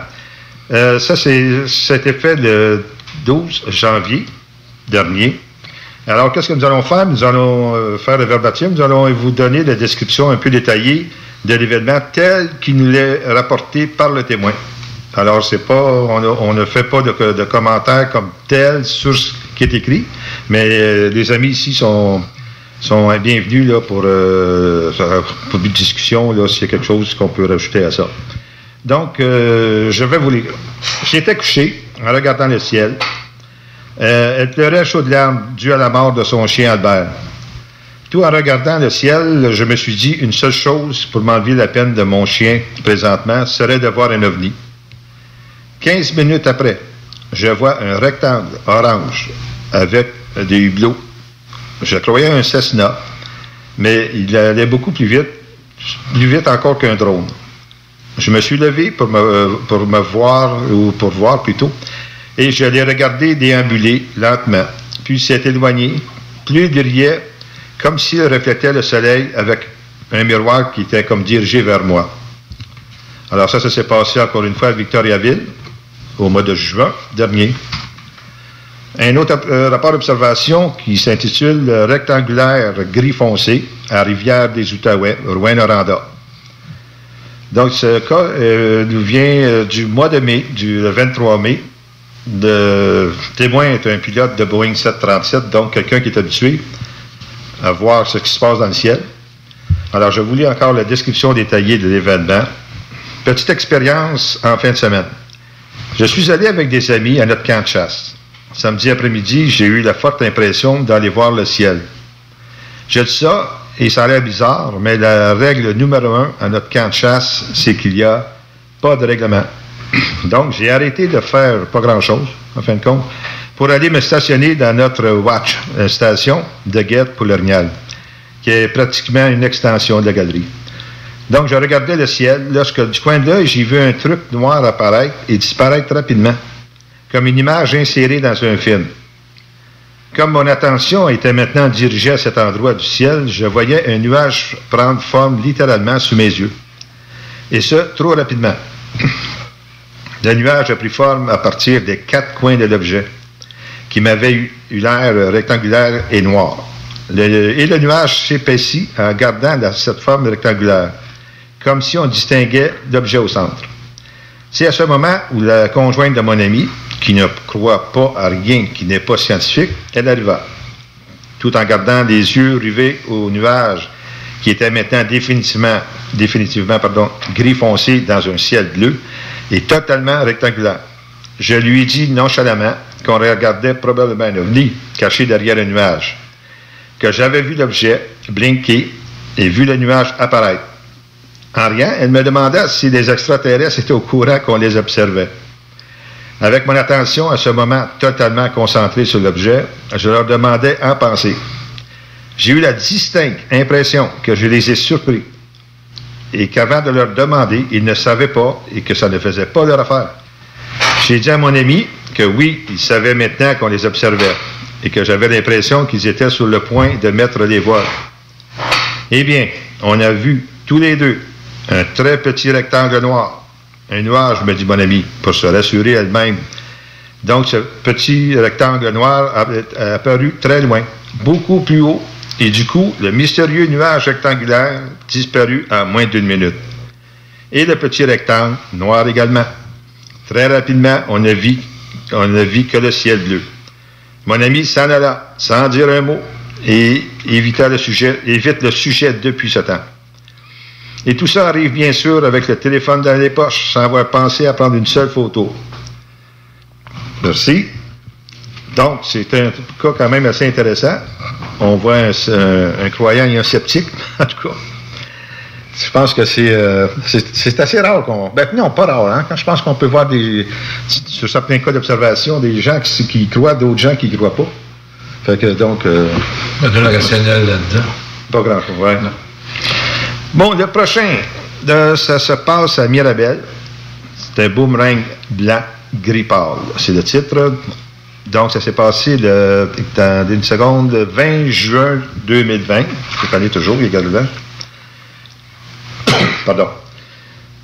C'était fait le 12 janvier dernier. Alors, qu'est-ce que nous allons faire? Nous allons faire le verbatim. Nous allons vous donner la description un peu détaillée de l'événement tel qu'il nous est rapporté par le témoin. Alors, c'est pas, on ne fait pas de commentaires comme tel sur ce qui est écrit, mais les amis ici sont bienvenus là, pour une discussion, là, s'il y a quelque chose qu'on peut rajouter à ça. Donc, je vais vous lire. J'étais couché en regardant le ciel. Elle pleurait à chaudes larmes dues à la mort de son chien Albert. Tout en regardant le ciel, je me suis dit une seule chose pour m'enlever la peine de mon chien présentement serait de voir un ovni. 15 minutes après, je vois un rectangle orange avec des hublots. Je croyais un Cessna, mais il allait beaucoup plus vite encore qu'un drone. Je me suis levé pour voir plutôt, et je l'ai regardé déambuler lentement, puis s'est éloigné. Plus il brillait, comme s'il reflétait le soleil avec un miroir qui était comme dirigé vers moi. Alors ça s'est passé encore une fois à Victoriaville, au mois de juin dernier. Un autre rapport d'observation qui s'intitule « Rectangulaire gris foncé à Rivière-des-Outaouais, Rouyn-Noranda ». Donc, ce cas nous vient du mois de mai, du 23 mai. Le témoin est un pilote de Boeing 737, donc quelqu'un qui est habitué à voir ce qui se passe dans le ciel. Alors, je vous lis encore la description détaillée de l'événement. Petite expérience en fin de semaine. Je suis allé avec des amis à notre camp de chasse. Samedi après-midi, j'ai eu la forte impression d'aller voir le ciel. Je dis ça, et ça a l'air bizarre, mais la règle numéro 1 à notre camp de chasse, c'est qu'il n'y a pas de règlement. Donc, j'ai arrêté de faire pas grand-chose, en fin de compte, pour aller me stationner dans notre watch, station de guette pour l'Orignal, qui est pratiquement une extension de la galerie. Donc, je regardais le ciel. Lorsque du coin de l'œil, j'ai vu un truc noir apparaître et disparaître rapidement, comme une image insérée dans un film. Comme mon attention était maintenant dirigée à cet endroit du ciel, je voyais un nuage prendre forme littéralement sous mes yeux. Et ce, trop rapidement. Le nuage a pris forme à partir des 4 coins de l'objet, qui m'avait eu l'air rectangulaire et noir. Le nuage s'épaissit en gardant cette forme rectangulaire, comme si on distinguait l'objet au centre. C'est à ce moment où la conjointe de mon ami, qui ne croit pas à rien qui n'est pas scientifique, elle arriva, tout en gardant les yeux rivés au nuage, qui était maintenant définitivement gris foncé dans un ciel bleu et totalement rectangulaire. Je lui ai dit nonchalamment qu'on regardait probablement un ovni caché derrière le nuage, que j'avais vu l'objet blinker et vu le nuage apparaître. En rien, elle me demanda si les extraterrestres étaient au courant qu'on les observait. Avec mon attention à ce moment totalement concentrée sur l'objet, je leur demandais en pensée. J'ai eu la distincte impression que je les ai surpris et qu'avant de leur demander, ils ne savaient pas et que ça ne faisait pas leur affaire. J'ai dit à mon ami que oui, ils savaient maintenant qu'on les observait et que j'avais l'impression qu'ils étaient sur le point de mettre les voiles. Eh bien, on a vu tous les deux un très petit rectangle noir. Un nuage, me dit mon ami, pour se rassurer elle-même. Donc, ce petit rectangle noir a apparu très loin, beaucoup plus haut, et du coup, le mystérieux nuage rectangulaire disparut en moins d'1 minute. Et le petit rectangle noir également. Très rapidement, on ne vit que le ciel bleu. Mon ami s'en alla, sans dire un mot, et évite le sujet depuis ce temps. Et tout ça arrive bien sûr avec le téléphone dans les poches, sans avoir pensé à prendre une seule photo. Merci. Donc, c'est un cas quand même assez intéressant. On voit un croyant et un sceptique, en tout cas. Je pense que c'est assez rare qu'on... Ben non, pas rare, hein? Je pense qu'on peut voir sur certains cas d'observation, des gens qui croient, d'autres gens qui ne croient pas. Fait que donc... de la rationnelle là-dedans. Pas grand-chose, ouais. Non. Bon, le prochain, ça se passe à Mirabel. C'est un boomerang blanc gris pâle. C'est le titre. Donc, ça s'est passé dans une seconde, le 20 juin 2020. Je peux parler toujours, il est là. Pardon.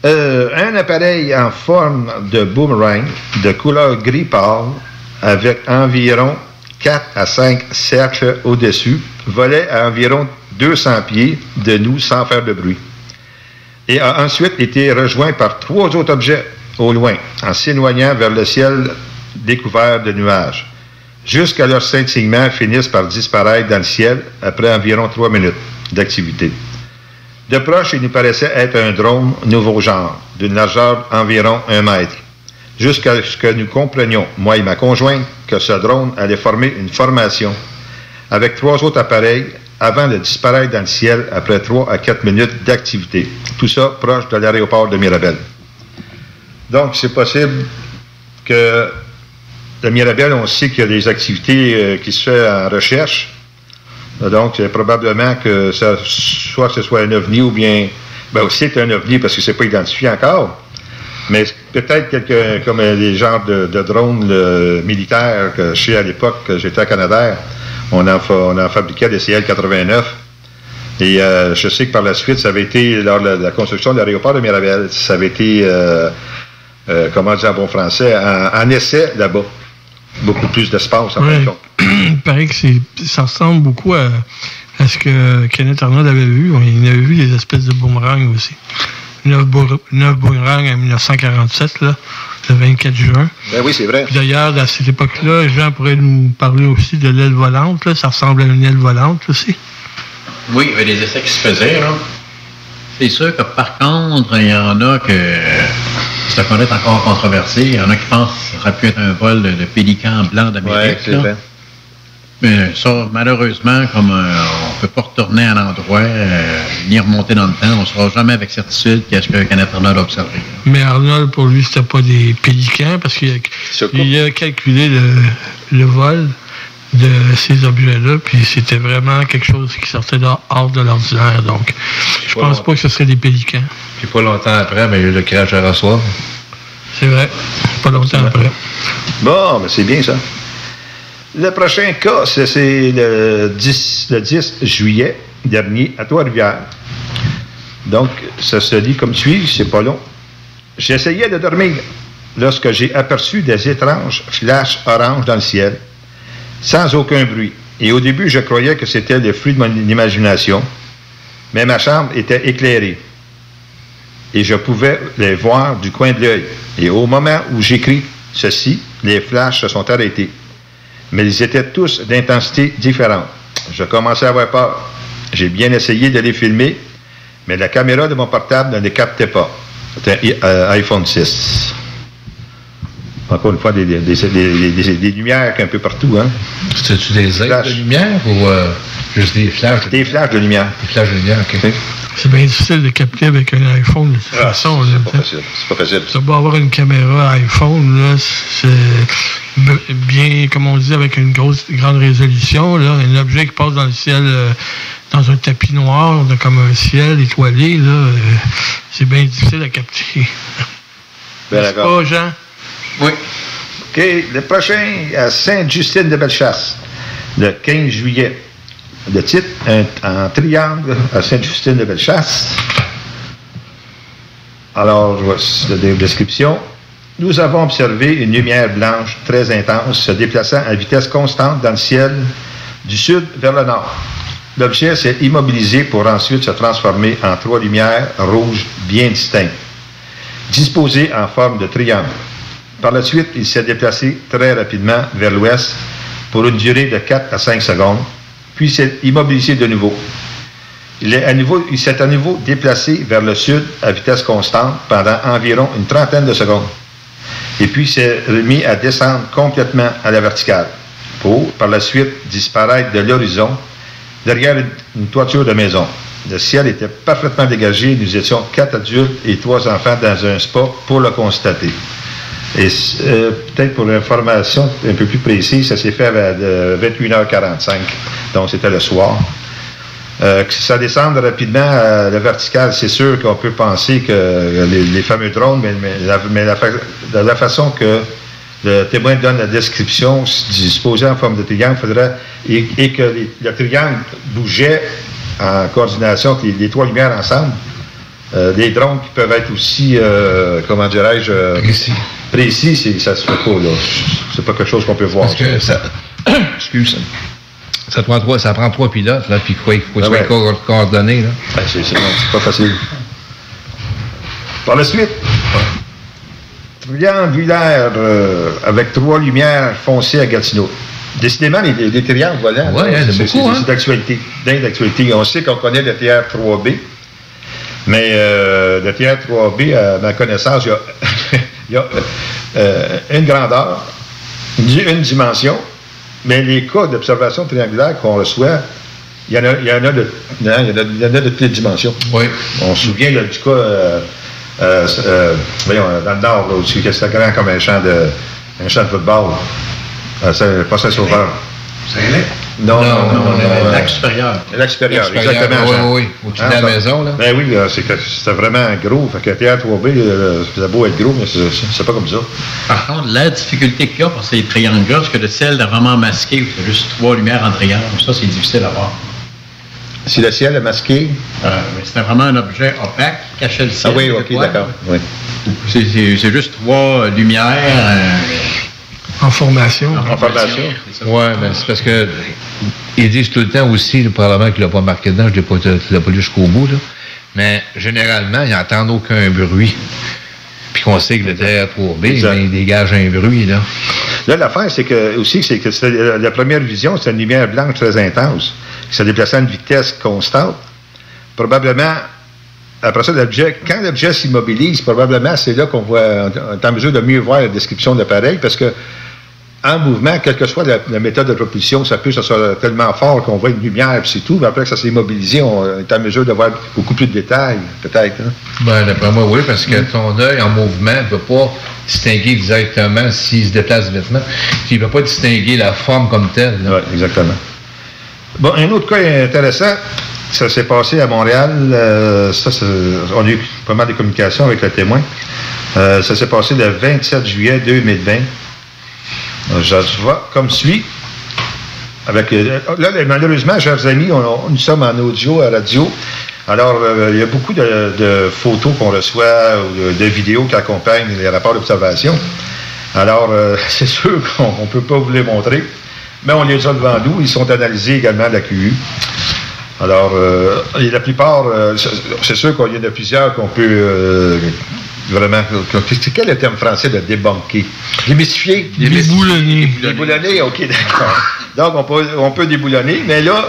Un appareil en forme de boomerang de couleur gris pâle avec environ 4 à 5 cercles au-dessus volait à environ 200 pieds de nous sans faire de bruit. Et a ensuite été rejoint par 3 autres objets au loin, en s'éloignant vers le ciel découvert de nuages, jusqu'à leur scintillement finissent par disparaître dans le ciel après environ 3 minutes d'activité. De proche, il nous paraissait être un drone nouveau genre, d'une largeur d'environ 1 mètre, jusqu'à ce que nous comprenions, moi et ma conjointe, que ce drone allait former une formation avec 3 autres appareils avant de disparaître dans le ciel après 3 à 4 minutes d'activité. Tout ça proche de l'aéroport de Mirabel. Donc, c'est possible que de Mirabel, on sait qu'il y a des activités qui se font en recherche. Donc, probablement que soit ce soit un ovni ou bien... Ben, c'est un ovni parce que c'est pas identifié encore. Mais peut-être comme les genres de drones militaires que je sais à l'époque, que j'étais à Canadair, on en fabriquait des CL-89. Et je sais que par la suite, ça avait été, lors de la construction de l'aéroport de Mirabel, ça avait été, comment dire en bon français, en essai là-bas. Beaucoup plus d'espace, en fin de compte. Il paraît que ça ressemble beaucoup à ce que Kenneth Arnold avait vu. Il avait vu des espèces de boomerangs aussi. 9 boomerangs en 1947, là, le 24 juin. Ben oui, c'est vrai. Puis d'ailleurs, à cette époque-là, Jean pourrait nous parler aussi de l'aile volante. Là. Ça ressemble à une aile volante aussi. Oui, il y avait des essais qui se faisaient. Là. C'est sûr que par contre, il y en a que ce qu'on est encore controversé. Il y en a qui pensent que ça aurait pu être un vol de pélican blanc d'Amérique. Oui, c'est vrai. Mais ça, malheureusement, comme on ne peut pas retourner à l'endroit, ni remonter dans le temps, on ne saura jamais avec certitude qu'est-ce que Kenneth Arnold a observé. Là. Mais Arnold, pour lui, c'était pas des pélicans, parce qu'il a calculé le vol de ces objets-là, puis c'était vraiment quelque chose qui sortait hors de l'ordinaire. Donc, je Je pense pas que ce serait des pélicans. Puis pas longtemps après, mais il y a eu le crash à Rossoir. C'est vrai. Pas longtemps après. Bon, ben c'est bien ça. Le prochain cas, c'est le 10 juillet dernier à Trois-Rivières. Donc, ça se lit comme suit, c'est pas long. J'essayais de dormir lorsque j'ai aperçu des étranges flashs oranges dans le ciel, sans aucun bruit. Et au début, je croyais que c'était le fruit de mon imagination, mais ma chambre était éclairée. Et je pouvais les voir du coin de l'œil. Et au moment où j'écris ceci, les flashs se sont arrêtés. Mais ils étaient tous d'intensité différente. Je commençais à avoir peur. J'ai bien essayé de les filmer, mais la caméra de mon portable ne les captait pas. C'était un iPhone 6. Encore une fois, des lumières un peu partout. Hein? C'était-tu des aides de lumière ou juste des flashs? Des flashs de lumière. Des flashs de lumière, OK. C'est bien difficile de capter avec un iPhone de toute façon. C'est pas facile. Ça va avoir une caméra iPhone, là, c'est bien, comme on dit, avec une grande résolution. Là, un objet qui passe dans le ciel, dans un tapis noir, comme un ciel étoilé, là, c'est bien difficile à capter. Ben d'accord. Pas, Jean? Oui. OK. Le prochain, à Sainte-Justine-de-Bellechasse, le 15 juillet. Le titre, en triangle à Sainte-Justine-de-Bellechasse. Alors, je vois la description. Nous avons observé une lumière blanche très intense se déplaçant à vitesse constante dans le ciel du sud vers le nord. L'objet s'est immobilisé pour ensuite se transformer en 3 lumières rouges bien distinctes, disposées en forme de triangle. Par la suite, il s'est déplacé très rapidement vers l'ouest pour une durée de 4 à 5 secondes, puis s'est immobilisé de nouveau. Il s'est à nouveau déplacé vers le sud à vitesse constante pendant environ une trentaine de secondes. Et puis s'est remis à descendre complètement à la verticale pour, par la suite, disparaître de l'horizon derrière une toiture de maison. Le ciel était parfaitement dégagé. Nous étions 4 adultes et 3 enfants dans un spa pour le constater. Et peut-être pour l'information un peu plus précise, ça s'est fait à 21h45. Donc, c'était le soir. Que ça descende rapidement à la verticale, c'est sûr qu'on peut penser que les fameux drones, mais la façon que le témoin donne la description, disposé en forme de triangle, et que le triangle bougeait en coordination avec les 3 lumières ensemble. Des drones qui peuvent être aussi, comment dirais-je, précis, ça se fait pas, là. C'est pas quelque chose qu'on peut voir. Parce que ça... Excuse. Ça prend 3 pilotes, là, puis il faut être coordonné, là. Ben, c'est pas facile. Par la suite, triangulaire avec 3 lumières foncées à Gatineau. Décidément, les triangles volants, c'est d'actualité. On sait qu'on connaît le théâtre 3B, mais le théâtre 3B, à ma connaissance, il y a une grandeur, une dimension, mais les cas d'observation triangulaire qu'on reçoit, il y en a de toutes les dimensions. Oui. On se souvient là, du cas, voyons, dans le nord, là, où c'était grand comme un champ de football. C'est pas Saint-Sauveur. Saint-Lec? Non. Lac supérieur. Lac supérieur, exactement. Oui. Au-dessus de la maison, là. Ben oui, c'était vraiment gros. Fait que le théâtre 3B, c'est beau être gros, mais c'est pas comme ça. Par contre, la difficulté qu'il y a pour ces triangles-là, c'est que le ciel est vraiment masqué, où il y a juste 3 lumières en triangle. Ça, c'est difficile à voir. Si le ciel est masqué? Mais c'était vraiment un objet opaque qui cachait le ciel. Ah oui, ok, d'accord. Oui. C'est juste 3 lumières. En formation. Oui, mais c'est parce que ils disent tout le temps aussi, probablement qu'il ne l'a pas marqué dedans, je ne l'ai pas lu jusqu'au bout, là, mais généralement, ils n'entendent aucun bruit. Puis qu'on sait que le théâtre 3B, il dégage un bruit, là. Là, l'affaire, c'est que la première vision, c'est une lumière blanche très intense, qui se déplaçait à une vitesse constante. Probablement, après ça, quand l'objet s'immobilise, probablement, c'est là qu'on est en mesure de mieux voir la description de l'appareil, parce que en mouvement, quelle que soit la méthode de propulsion, ça soit tellement fort qu'on voit une lumière, puis c'est tout, mais après que ça s'est immobilisé, on est en mesure de voir beaucoup plus de détails, peut-être. Hein? Ben, d'après moi, oui, parce que ton œil en mouvement ne peut pas distinguer exactement s'il se déplace vêtement. Il ne peut pas distinguer la forme comme telle. Oui, exactement. Bon, un autre cas intéressant, ça s'est passé à Montréal. On a eu pas mal de communications avec le témoin. Ça s'est passé le 27 juillet 2020. Je vais comme suit. Là, malheureusement, chers amis, nous sommes en audio, à radio. Alors, il y a beaucoup de photos qu'on reçoit ou de vidéos qui accompagnent les rapports d'observation. Alors, c'est sûr qu'on ne peut pas vous les montrer, mais on les a devant nous. Ils sont analysés également à la QU. Alors, et la plupart, c'est sûr qu'il y en a plusieurs qu'on peut vraiment... Quel est le terme français de débunker? Démystifier? Déboulonner. Déboulonner, OK, d'accord. Donc, on peut déboulonner, mais là,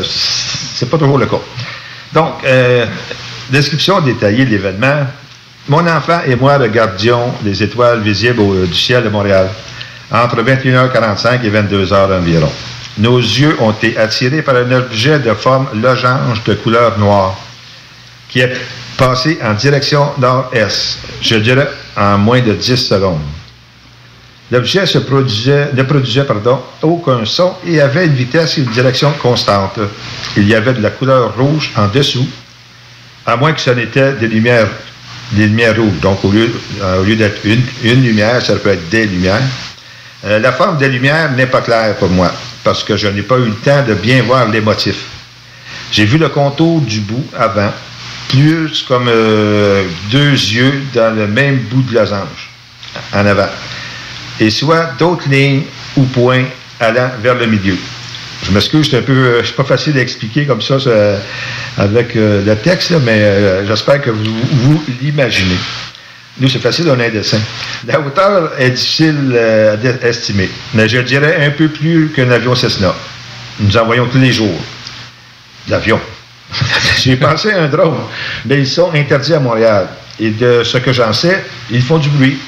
c'est pas toujours le cas. Donc, description détaillée de l'événement. Mon enfant et moi regardions les étoiles visibles du ciel de Montréal entre 21h45 et 22h environ. Nos yeux ont été attirés par un objet de forme losange de couleur noire qui est passé en direction nord-est, je dirais en moins de 10 secondes. L'objet ne produisait aucun son et avait une vitesse et une direction constante. Il y avait de la couleur rouge en dessous, à moins que ce n'était des lumières rouges. Donc, au lieu d'être une lumière, ça peut être des lumières. La forme des lumières n'est pas claire pour moi, parce que je n'ai pas eu le temps de bien voir les motifs. J'ai vu le contour du bout avant, plus comme deux yeux dans le même bout de losange, en avant. Et soit d'autres lignes ou points allant vers le milieu. Je m'excuse, c'est pas facile à expliquer comme ça avec le texte, là, mais j'espère que vous l'imaginez. Nous, c'est facile, on a un dessin. La hauteur est difficile à estimer, mais je dirais un peu plus qu'un avion Cessna. Nous en voyons tous les jours. L'avion. J'ai pensé à un drone, mais ils sont interdits à Montréal. Et de ce que j'en sais, ils font du bruit.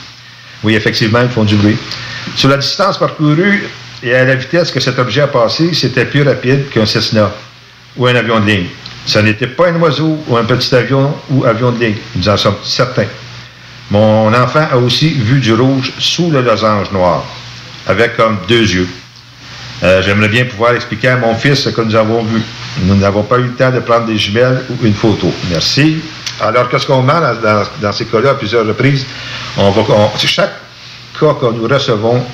Oui, effectivement, ils font du bruit. Sur la distance parcourue et à la vitesse que cet objet a passé, c'était plus rapide qu'un Cessna ou un avion de ligne. Ce n'était pas un oiseau ou un petit avion ou avion de ligne. Nous en sommes certains. Mon enfant a aussi vu du rouge sous le losange noir, avec comme deux yeux. J'aimerais bien pouvoir expliquer à mon fils ce que nous avons vu. Nous n'avons pas eu le temps de prendre des jumelles ou une photo. Merci. Alors, qu'est-ce qu'on demande dans ces cas-là à plusieurs reprises? Chaque cas que nous recevons,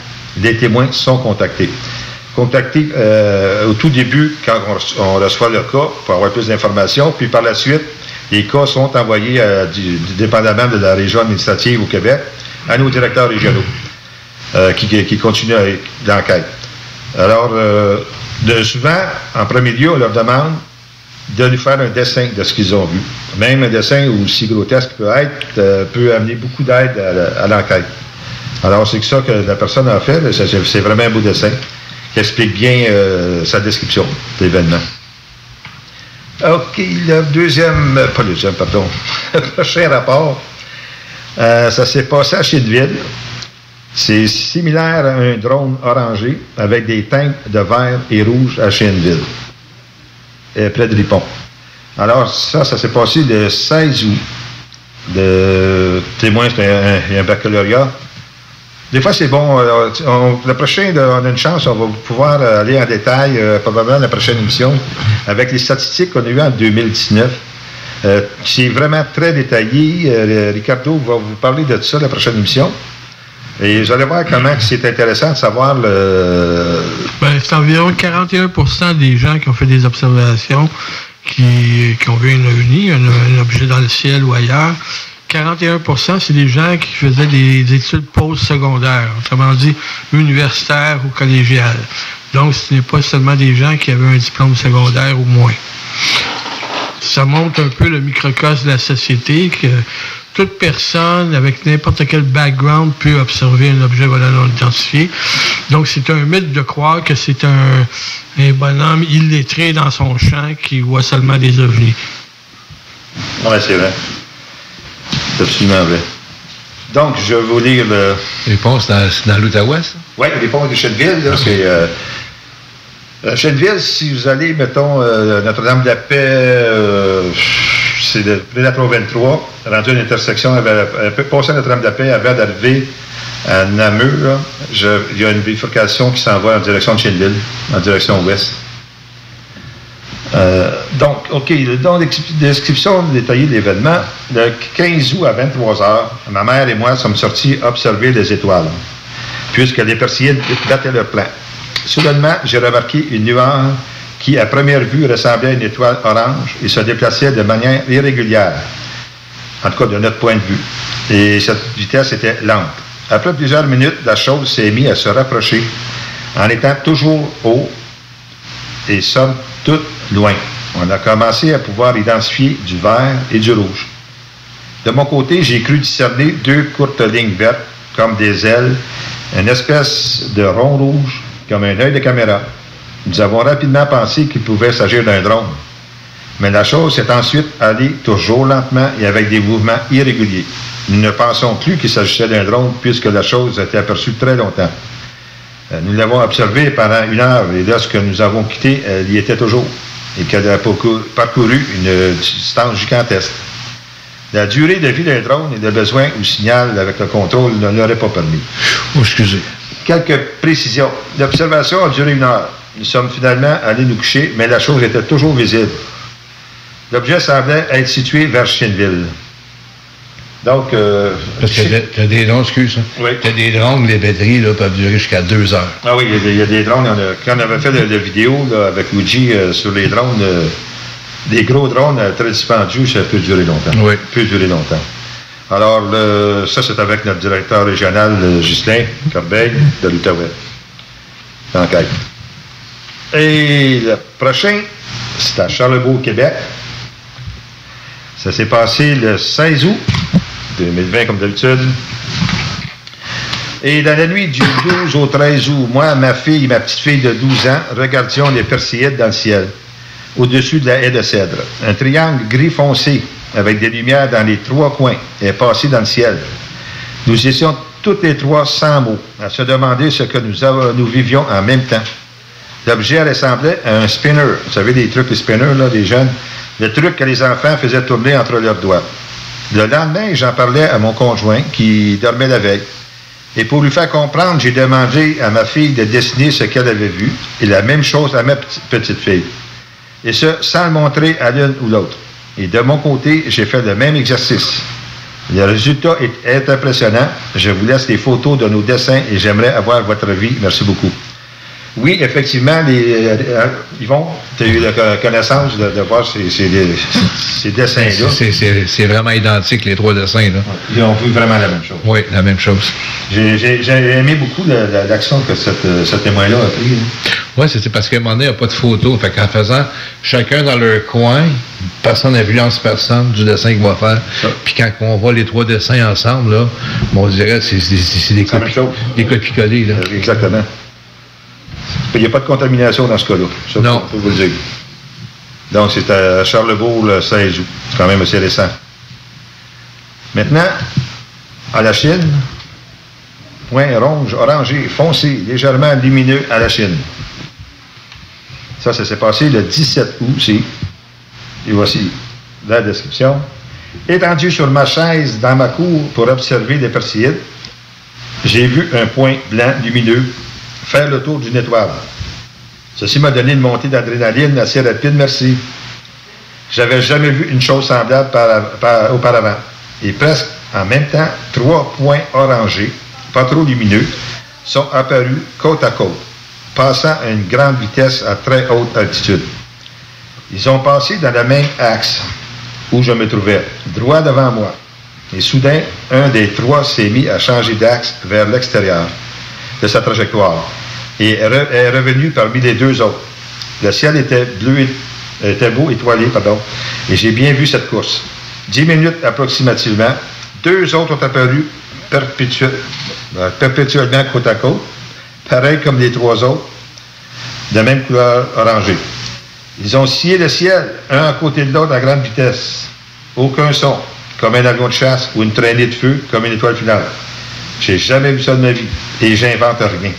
les témoins sont contactés. Contactés au tout début, quand on reçoit le cas, pour avoir plus d'informations, puis par la suite, les cas sont envoyés, dépendamment de la région administrative au Québec, à nos directeurs régionaux qui continuent avec l'enquête. Alors, souvent, en premier lieu, on leur demande de nous faire un dessin de ce qu'ils ont vu. Même un dessin aussi grotesque peut amener beaucoup d'aide à l'enquête. Alors, c'est ça que la personne a fait. C'est vraiment un beau dessin qui explique bien sa description de l'événement. OK, le prochain rapport, ça s'est passé à Chindeville. C'est similaire à un drone orangé avec des teintes de vert et rouge à Chindeville, près de Ripon. Alors, ça s'est passé le 16 août. Le témoin, c'est un baccalauréat. Des fois, c'est bon. Le prochain, on a une chance, on va pouvoir aller en détail, probablement la prochaine émission, avec les statistiques qu'on a eues en 2019. C'est vraiment très détaillé. Ricardo va vous parler de ça la prochaine émission. Et vous allez voir comment c'est intéressant de savoir c'est environ 41% des gens qui ont fait des observations, qui ont vu un ovni, un objet dans le ciel ou ailleurs. 41%, c'est des gens qui faisaient des études post-secondaires, autrement dit universitaires ou collégiales. Donc, ce n'est pas seulement des gens qui avaient un diplôme secondaire ou moins. Ça montre un peu le microcosme de la société, que toute personne avec n'importe quel background peut observer un objet volant non identifié. Donc, c'est un mythe de croire que c'est un bonhomme illettré dans son champ qui voit seulement des ovnis. Oui, c'est vrai. C'est absolument vrai. Donc, je vais vous lire le... Réponse dans l'Outaouais, ça? Oui, réponse de Chindeville, là, c'est... Chindeville, si vous allez, mettons, Notre-Dame-de-la-Paix, c'est le Prédatron 23, rendu à une intersection, passé à Notre-Dame-de-la-Paix, avant d'arriver à Namur, il y a une bifurcation qui s'en va en direction de Chindeville, en direction ouest. Donc, OK, dans la description détaillée de l'événement, le 15 août à 23 heures, ma mère et moi sommes sortis observer les étoiles, puisque les Perséides battaient leur plein. Soudainement, j'ai remarqué une nuage qui, à première vue, ressemblait à une étoile orange et se déplaçait de manière irrégulière, en tout cas de notre point de vue. Et cette vitesse était lente. Après plusieurs minutes, la chose s'est mise à se rapprocher, en étant toujours haut et somme toute loin. On a commencé à pouvoir identifier du vert et du rouge. De mon côté, j'ai cru discerner deux courtes lignes vertes, comme des ailes, une espèce de rond rouge, comme un œil de caméra. Nous avons rapidement pensé qu'il pouvait s'agir d'un drone. Mais la chose s'est ensuite allée toujours lentement et avec des mouvements irréguliers. Nous ne pensons plus qu'il s'agissait d'un drone puisque la chose a été aperçue très longtemps. Nous l'avons observé pendant 1 heure et lorsque nous avons quitté, elle y était toujours et qu'elle a parcouru une distance gigantesque. La durée de vie d'un drone et le besoin ou signal avec le contrôle ne l'aurait pas permis. Oh, excusez. Quelques précisions. L'observation a duré 1 heure. Nous sommes finalement allés nous coucher, mais la chose était toujours visible. L'objet semblait être situé vers Chinville. Donc, parce que tu as des drones, excuse. Oui. Tu as des drones, les batteries là, peuvent durer jusqu'à 2 heures. Ah oui, il y a des drones. Quand on avait fait la vidéo là, avec Luigi sur les drones, des gros drones très dispendieux, ça peut durer longtemps. Oui. Ça peut durer longtemps. Alors, ça, c'est avec notre directeur régional, Ghislain Corbeil, de l'Outaouais. Enquête. Et le prochain, c'est à Charlebourg, Québec. Ça s'est passé le 16 août 2020, comme d'habitude. Et dans la nuit du 12 au 13 août, moi, ma fille et ma petite-fille de 12 ans regardions les Perséides dans le ciel, au-dessus de la haie de cèdre. Un triangle gris foncé, avec des lumières dans les 3 coins, est passé dans le ciel. Nous étions toutes les 3 sans mots, à se demander ce que nous vivions en même temps. L'objet ressemblait à un spinner. Vous savez, des trucs, les spinners, là, des jeunes. Le truc que les enfants faisaient tourner entre leurs doigts. Le lendemain, j'en parlais à mon conjoint qui dormait la veille. Et pour lui faire comprendre, j'ai demandé à ma fille de dessiner ce qu'elle avait vu et la même chose à ma petite fille. Et ce, sans le montrer à l'une ou l'autre. Et de mon côté, j'ai fait le même exercice. Le résultat est impressionnant. Je vous laisse les photos de nos dessins et j'aimerais avoir votre avis. Merci beaucoup. Oui, effectivement, Yvon, tu as eu la connaissance de voir ces dessins-là. C'est vraiment identique, les 3 dessins. Là. Ils ont vu vraiment la même chose. Oui, la même chose. J'ai aimé beaucoup l'action que ce témoin-là a pris. Oui, c'est parce qu'à un moment donné, il n'y a pas de photo. Fait qu'en faisant chacun dans leur coin, personne n'influence personne du dessin qu'il va faire. Puis quand on voit les 3 dessins ensemble, là, on dirait que c'est des copies-collées. Exactement. Il n'y a pas de contamination dans ce cas-là. Ça, non. Je peux vous le dire. Donc, c'est à Charlebourg le 16 août. C'est quand même assez récent. Maintenant, à la Chine, point rouge, orangé, foncé, légèrement lumineux à la Chine. Ça s'est passé le 17 août aussi. Et voici la description. Étendu sur ma chaise dans ma cour pour observer les Perséides, j'ai vu un point blanc lumineux faire le tour d'une étoile. Ceci m'a donné une montée d'adrénaline assez rapide, merci. J'avais jamais vu une chose semblable auparavant. Et presque en même temps, 3 points orangés, pas trop lumineux, sont apparus côte à côte, passant à une grande vitesse à très haute altitude. Ils ont passé dans le même axe où je me trouvais, droit devant moi. Et soudain, un des 3 s'est mis à changer d'axe vers l'extérieur de sa trajectoire et est revenu parmi les 2 autres. Le ciel était beau, étoilé, et j'ai bien vu cette course. 10 minutes approximativement, 2 autres ont apparu perpétuellement côte à côte, pareil comme les 3 autres, de même couleur orangée. Ils ont scié le ciel, un à côté de l'autre à grande vitesse. Aucun son, comme un avion de chasse ou une traînée de feu, comme une étoile filante. J'ai jamais vu ça de ma vie. Et j'invente rien.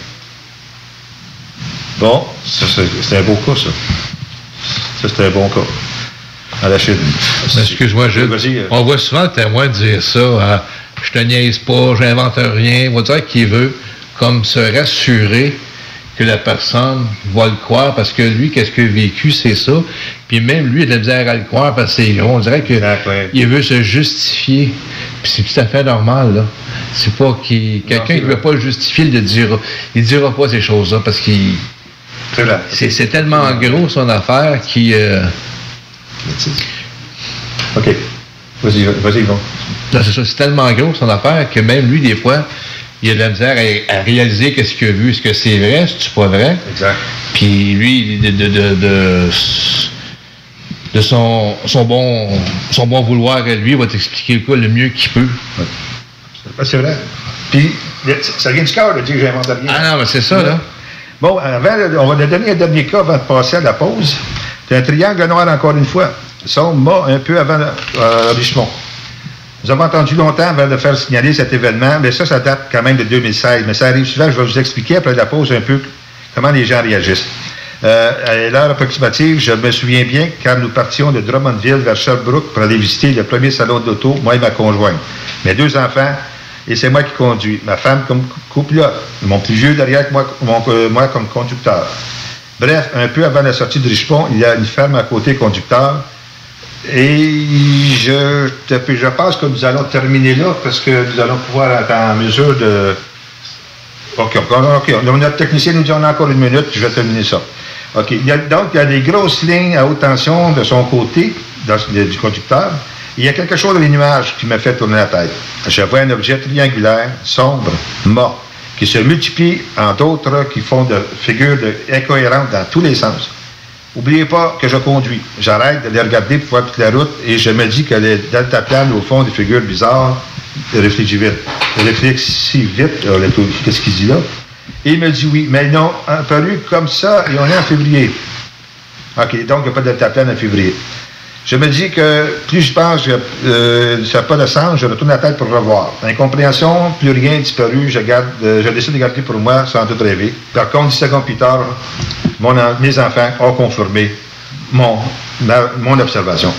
Bon, c'est un beau cas, ça. Ça, c'est un bon cas. À la Chine. Excuse-moi, Jules. On voit souvent le témoin dire ça. Je te niaise pas, j'invente rien. On va dire qu'il veut comme se rassurer que la personne va le croire, parce que lui, qu'est-ce qu'il a vécu, c'est ça. Puis même lui, il a de la misère à le croire, parce que c'est gros. On dirait qu'il veut se justifier. Puis c'est tout à fait normal, là. C'est pas quelqu'un qui ne veut pas justifier, il dira pas ces choses-là, parce qu'il... C'est tellement gros, son affaire, qu'il... OK. Vas-y, bon. Non, c'est ça, c'est tellement gros, son affaire, que même lui, des fois, il a de la misère à réaliser qu'est-ce qu'il a vu. Est-ce que c'est vrai? Est-ce que c'est pas vrai? Exact. Puis lui, de son bon vouloir à lui, il va t'expliquer quoi le mieux qu'il peut. Ouais. C'est vrai. Puis, ça vient du cœur de dire que j'invente rien. Ah non, mais c'est ça, là. Bon, on va donner un dernier cas avant de passer à la pause. C'est un triangle noir, encore une fois. Sombre, un peu avant Richemont. Nous avons attendu longtemps avant de faire signaler cet événement, mais ça date quand même de 2016. Mais ça arrive souvent, je vais vous expliquer après la pause un peu comment les gens réagissent. À l'heure approximative, je me souviens bien, car nous partions de Drummondville vers Sherbrooke pour aller visiter le premier salon d'auto, moi et ma conjointe. Mes 2 enfants, et c'est moi qui conduis. Ma femme comme copilote, mon plus vieux derrière moi comme conducteur. Bref, un peu avant la sortie de Richemont, il y a une ferme à côté conducteur. Et je pense que nous allons terminer là parce que nous allons pouvoir être en mesure de... OK. Notre technicien nous dit on a encore 1 minute, je vais terminer ça. OK. Donc, il y a des grosses lignes à haute tension de son côté, du conducteur. Il y a quelque chose dans les nuages qui m'a fait tourner la tête. Je vois un objet triangulaire, sombre, mort, qui se multiplie en d'autres qui font de figures incohérentes dans tous les sens. N'oubliez pas que je conduis. J'arrête de les regarder pour voir toute la route et je me dis que les deltaplanes, au fond, des figures bizarres, réfléchis vite. Qu'est-ce qu'il dit là? Et il me dit oui, mais ils ont apparu comme ça et on est en février. OK, donc il n'y a pas de deltaplane en février. Je me dis que plus je pense que ça n'a pas de sens, je retourne la tête pour revoir. Incompréhension, plus rien disparu, je décide de garder pour moi sans tout rêver. Par contre, 10 secondes plus tard, mes enfants ont confirmé mon observation.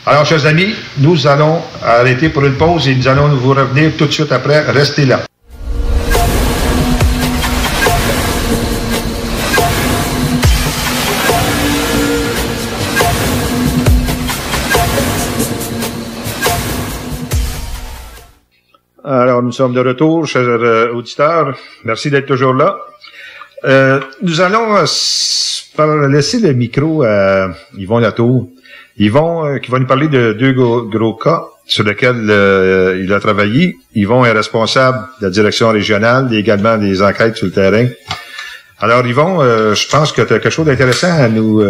Alors, chers amis, nous allons arrêter pour une pause et nous allons vous revenir tout de suite après. Restez là. Alors, nous sommes de retour, chers auditeurs. Merci d'être toujours là. Nous allons laisser le micro à Yvon Latour. Yvon, qui va nous parler de 2 gros cas sur lesquels il a travaillé. Yvon est responsable de la direction régionale et également des enquêtes sur le terrain. Alors, Yvon, je pense que tu as quelque chose d'intéressant à nous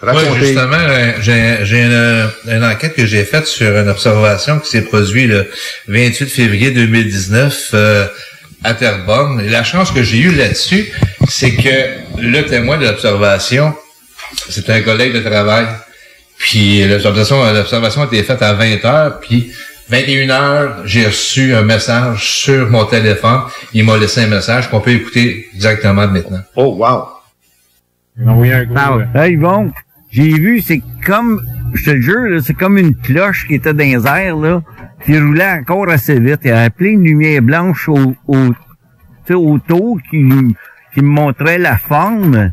raconter. Oui, justement, j'ai une enquête que j'ai faite sur une observation qui s'est produite le 28 février 2019 à Terrebonne. Et la chance que j'ai eue là-dessus, c'est que le témoin de l'observation, c'est un collègue de travail. Puis l'observation a été faite à 20h, puis 21h, j'ai reçu un message sur mon téléphone. Il m'a laissé un message qu'on peut écouter directement maintenant. Oh, wow! Hey, Yvon, j'ai vu, c'est comme, je te le jure, là, c'est comme une cloche qui était dans les airs, là, qui roulait encore assez vite. Il y avait plein de lumière blanche autour qui me montrait la forme.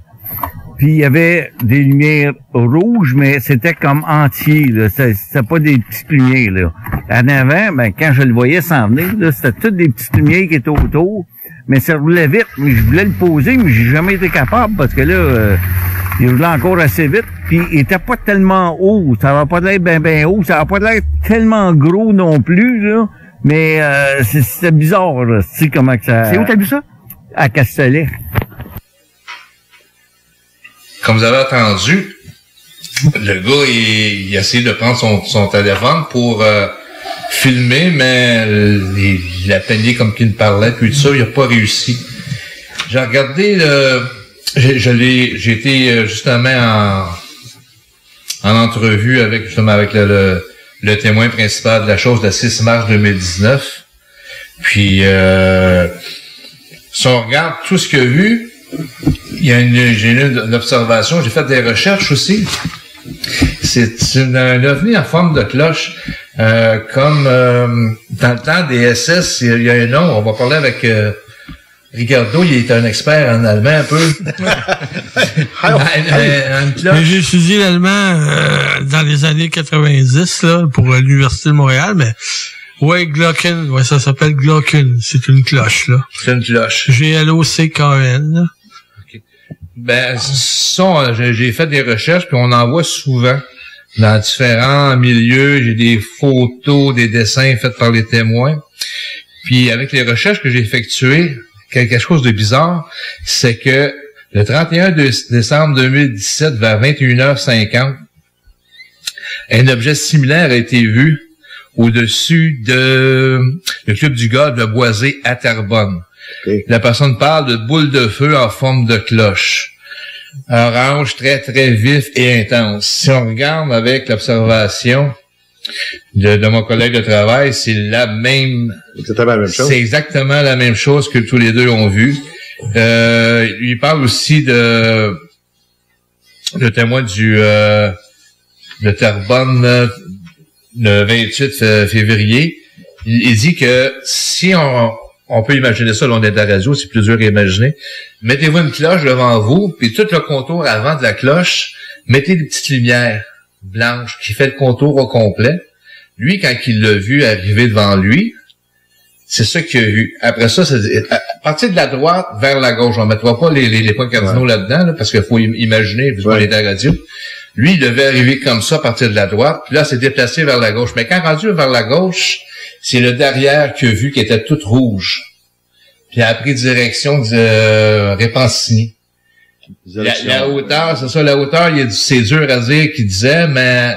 Puis il y avait des lumières rouges, mais c'était comme entier, là. C'était pas des petites lumières, là. En avant, ben, quand je le voyais s'en venir, là, c'était toutes des petites lumières qui étaient autour. Mais ça roulait vite. Mais je voulais le poser, mais j'ai jamais été capable parce que là, il roulait encore assez vite. Puis il était pas tellement haut. Ça va pas l'air ben haut. Ça va pas l'air tellement gros non plus, là. Mais c'était bizarre, là. Tu sais comment que ça... C'est où t'as vu ça? À Castellet. Comme vous avez entendu, le gars, il a essayé de prendre son téléphone pour filmer, mais il a peigné comme qu'il parlait, puis tout ça, il n'a pas réussi. J'ai regardé, j'ai été justement en entrevue avec le témoin principal de la chose le 6 mars 2019. Puis, si on regarde tout ce qu'il a vu, j'ai une observation, j'ai fait des recherches aussi. C'est un ovni en forme de cloche. Comme dans le temps des SS, il y a un nom, on va parler avec Ricardo, il est un expert en allemand un peu. J'ai étudié l'allemand dans les années 90 là pour l'Université de Montréal, mais ouais, Glocken, ouais, ça s'appelle Glocken, c'est une cloche là. C'est une cloche. Glocken. Okay. Ben ça, j'ai fait des recherches puis on en voit souvent dans différents milieux. J'ai des photos, des dessins faits par les témoins. Puis avec les recherches que j'ai effectuées, quelque chose de bizarre, c'est que le 31 décembre 2017, vers 21h50, un objet similaire a été vu au-dessus de le club du golf de Boisé à Terrebonne. Okay. La personne parle de boule de feu en forme de cloche. Orange très, très vif et intense. Si on regarde avec l'observation de mon collègue de travail, c'est la même chose. C'est exactement la même chose que tous les deux ont vu. Il parle aussi de témoin de Terrebonne le 28 février. Il dit que si on peut imaginer ça, là, on est à la radio, c'est plus dur à imaginer. Mettez-vous une cloche devant vous, puis tout le contour avant de la cloche, mettez des petites lumières blanches qui fait le contour au complet. Lui, quand il l'a vu arriver devant lui, c'est ça qu'il a vu. Après ça, c'est à partir de la droite vers la gauche. On ne mettra pas les points cardinaux là-dedans, là, parce qu'il faut imaginer, puisqu'on est à la radio. Lui, il devait arriver comme ça à partir de la droite, puis là, c'est déplacé vers la gauche. Mais quand rendu vers la gauche, c'est le derrière qu'il a vu qui était tout rouge. Puis il a pris direction de Repentigny. La hauteur, c'est ça, la hauteur, c'est dur à dire qu'il disait, mais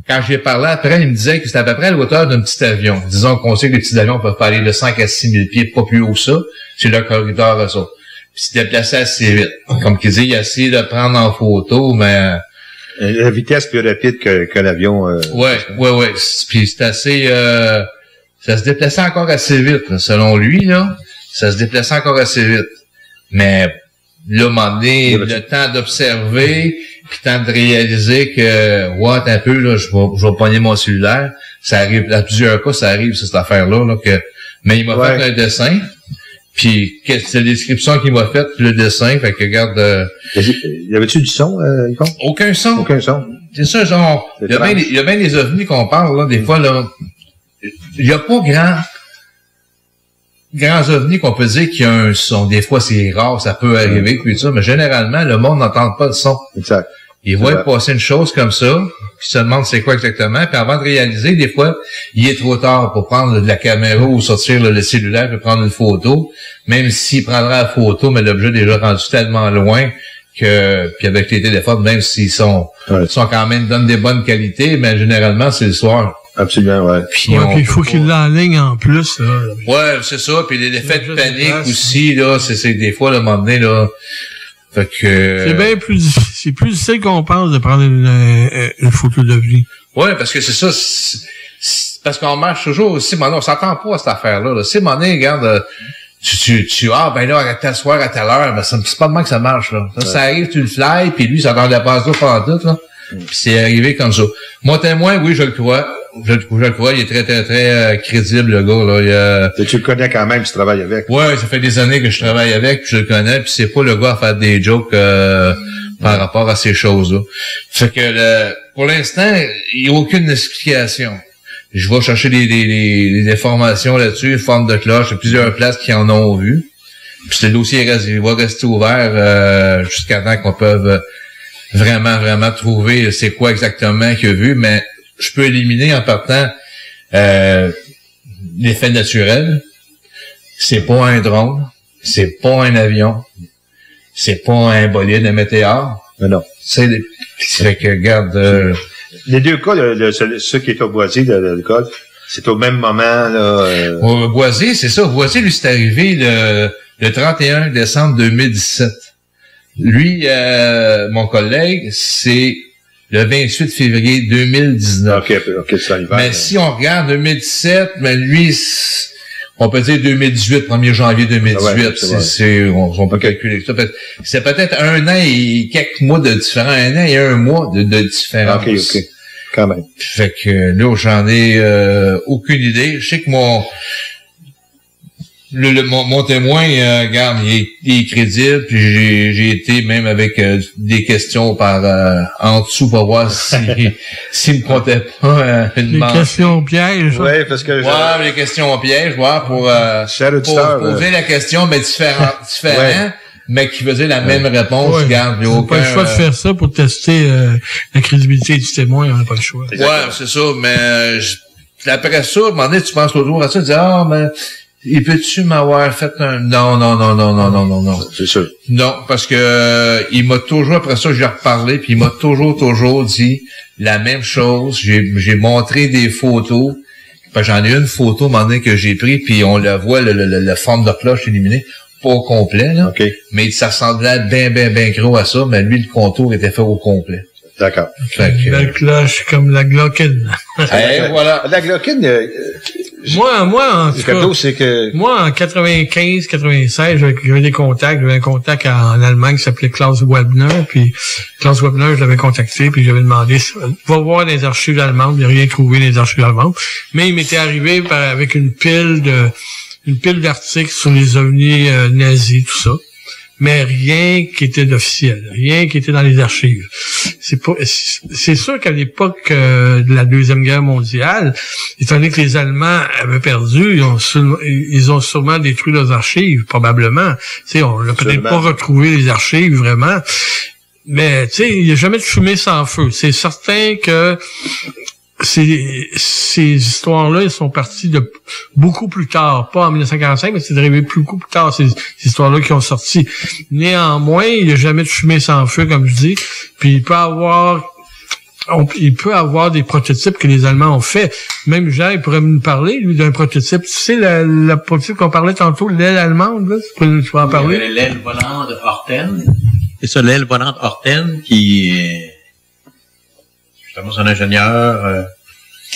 quand j'ai parlé après, il me disait que c'était à peu près à la hauteur d'un petit avion. Disons qu'on sait que les petits avions peuvent pas aller de 5 à 6 000 pieds, pas plus haut que ça. C'est le corridor à ça. Puis il s'est déplacé assez vite. Comme qu'il dit, il a essayé de prendre en photo, mais... La vitesse plus rapide que l'avion. Ouais. Puis c'est assez... ça se déplaçait encore assez vite, là, selon lui, là. Ça se déplaçait encore assez vite. Mais là, à un moment donné, le temps d'observer, puis le temps de réaliser que, ouais, un peu, là, je vais pogner mon cellulaire. Ça arrive, à plusieurs cas, ça arrive, cette affaire-là, là, que, mais il m'a fait un dessin. Puis, c'est la description qu'il m'a faite, le dessin, fait que, regarde... Y avait-tu du son, Yvon? Aucun son. Aucun son. C'est ça, genre, il y a bien des ovnis qu'on parle, là, des fois, là. Il y a pas grands ovnis qu'on peut dire qu'il y a un son. Des fois, c'est rare, ça peut arriver, puis ça, mais généralement, le monde n'entend pas le son. Exact. Il voit passer une chose comme ça, puis se demande c'est quoi exactement, puis avant de réaliser, des fois, il est trop tard pour prendre de la caméra ou sortir le cellulaire et prendre une photo, même s'il prendra la photo, mais l'objet est déjà rendu tellement loin que, puis avec les téléphones, même s'ils sont quand même, donnent des bonnes qualités, mais généralement, c'est le soir. Absolument, ouais. Puis il faut qu'il l'enligne en plus, là. Ouais, c'est ça, puis les effets de panique aussi, là, c'est des fois, le moment donné, là. Fait que... C'est bien plus difficile. C'est plus difficile qu'on pense de prendre une photo d'ovni. Ouais, parce que c'est ça. C'est parce qu'on marche toujours aussi. On s'entend pas à cette affaire-là. Là. C'est monnaie, regarde, ben là, à tel soir, à telle heure, ben, c'est pas de même que ça marche, là. Ça arrive, tu le fly, puis lui, ça t'en passe d'autres pendant tout, là. Puis c'est arrivé comme ça. Mon témoin, oui, je le crois. Je le crois, il est très, très, très crédible, le gars, là. Tu le connais quand même, tu travailles avec. Ouais, ça fait des années que je travaille avec, puis je le connais, puis c'est pas le gars à faire des jokes par rapport à ces choses-là. Fait que pour l'instant, il n'y a aucune explication. Je vais chercher des informations là-dessus, forme de cloche, il y a plusieurs places qui en ont vu. Puis le dossier il va rester ouvert jusqu'à temps qu'on peut vraiment trouver c'est quoi exactement qu'il a vu, mais je peux éliminer en partant l'effet naturel. C'est pas un drone, c'est pas un avion, c'est pas un bolide, un météore. Mais non. C'est fait que regarde. Les deux cas, ceux qui est au Boisé, le golf, c'est au même moment là. Au Boisé, c'est ça. Au Boisé, lui, c'est arrivé le 31 décembre 2017. Lui, mon collègue, c'est le 28 février 2019. OK, c'est l'hiver. Mais si on regarde 2017, mais lui, on peut dire 2018, 1er janvier 2018. On peut calculer ça. C'est peut-être 1 an et quelques mois de différence. 1 an et 1 mois de différence. OK. Quand même. Fait que là, j'en ai aucune idée. Je sais que Mon témoin, regarde, il est crédible, puis j'ai été même avec des questions en dessous pour voir s'il me comptait pas une Les questions pièges. Oui, parce que les questions pièges, pour poser la question, mais différent, mais qui faisait la même réponse. Regarde, on n'a pas le choix de faire ça pour tester la crédibilité du témoin, on n'a pas le choix. Ouais, c'est ça, mais après ça, à un moment donné, tu penses autour à ça, tu dis, mais il peut-tu m'avoir fait un... Non. C'est sûr. Non, parce que il m'a toujours, après ça, j'ai reparlé, puis il m'a toujours dit la même chose. J'ai montré des photos. J'en ai une photo, à un moment donné, que j'ai pris, puis on la voit, la forme de cloche éliminée. Pas au complet, là. Okay. Mais ça ressemblait bien gros à ça, mais lui, le contour était fait au complet. D'accord. Une belle cloche comme la Glocken. Voilà. La Glocken, moi, en tout cas, c'est que... Moi, en 95, 96, j'avais des contacts. J'avais un contact en Allemagne qui s'appelait Klaus Webner. Puis, Klaus Webner, je l'avais contacté, puis j'avais demandé, va voir les archives allemandes. Il n'a rien trouvé dans les archives allemandes. Mais il m'était arrivé avec une pile d'articles sur les ovnis nazis, tout ça. Mais rien qui était d'officiel, rien qui était dans les archives. C'est sûr qu'à l'époque de la Deuxième Guerre mondiale, étant donné que les Allemands avaient perdu, ils ont sûrement détruit leurs archives, probablement. Tu sais, on n'a peut-être pas retrouvé les archives vraiment. Mais tu sais, il n'y a jamais de fumée sans feu. C'est certain que ces histoires-là, elles sont parties de beaucoup plus tard, pas en 1945, mais c'est arrivé beaucoup plus tard, ces histoires-là qui ont sorti. Néanmoins, il n'y a jamais de fumée sans feu, comme je dis, puis il peut avoir des prototypes que les Allemands ont fait. Même Jean, il pourrait nous parler, lui, d'un prototype. Tu sais, la prototype qu'on parlait tantôt, l'aile allemande, là, tu peux en parler? L'aile volante Horten. C'est ça, l'aile volante Horten qui justement, son ingénieur,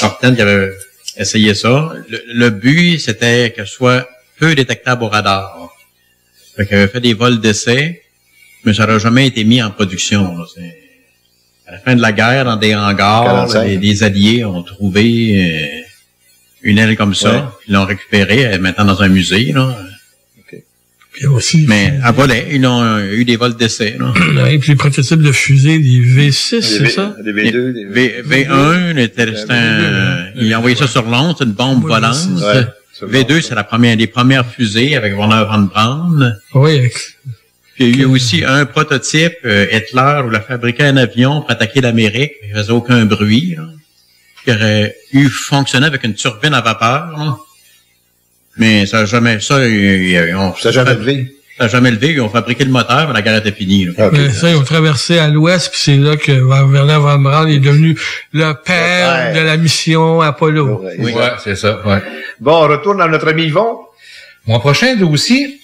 Horten, qui avait essayé ça. Le but, c'était que ce soit peu détectable au radar. Fait qu'il avait fait des vols d'essai, mais ça n'aurait jamais été mis en production. Là. À la fin de la guerre, dans des hangars, les Alliés ont trouvé une aile comme ça. Ils l'ont récupérée, maintenant dans un musée. Là. Puis aussi, mais à volet, ils ont eu des vols d'essai. Et puis les prototypes de fusées, des V6, c'est ça? Des V2, des V1, il a envoyé ça sur Londres, c'est une bombe volante. V2, c'est des premières fusées avec Werner von Braun. Oui. Puis il y a eu aussi un prototype, Hitler, où il a fabriqué un avion pour attaquer l'Amérique. Il faisait aucun bruit. Là, qui aurait fonctionné avec une turbine à vapeur. Là. Mais ça n'a jamais, ça n'a jamais levé. Ça n'a jamais levé, ils ont fabriqué le moteur, mais la guerre était finie. Là. Okay. Ça, ils ont traversé à l'ouest, puis c'est là que Werner von Braun est devenu le père de la mission Apollo. Oui, c'est ça. Ouais. Bon, on retourne à notre ami Yvon. Mon prochain dossier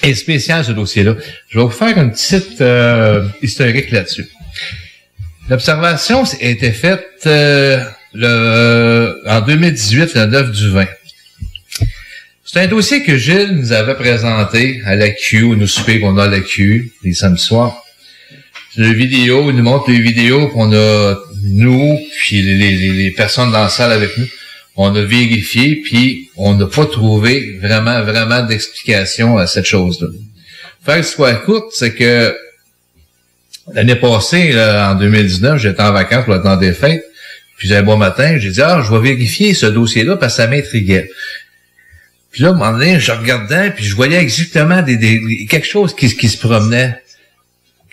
est spécial, ce dossier-là. Je vais vous faire une petite historique là-dessus. L'observation a été faite en 2018, le 9/20. C'est un dossier que Gilles nous avait présenté à la Q, nous souper qu'on a à la Q, les samedis soirs. C'est une vidéo, il nous montre les vidéos qu'on a, nous, puis les personnes dans la salle avec nous, on a vérifié, puis on n'a pas trouvé vraiment d'explication à cette chose-là. Faire l'histoire courte, c'est que l'année passée, là, en 2019, j'étais en vacances pour le temps des fêtes, puis un bon matin, j'ai dit, je vais vérifier ce dossier-là parce que ça m'intriguait. Puis là, à un moment donné, je regardais, puis je voyais exactement quelque chose qui se promenait.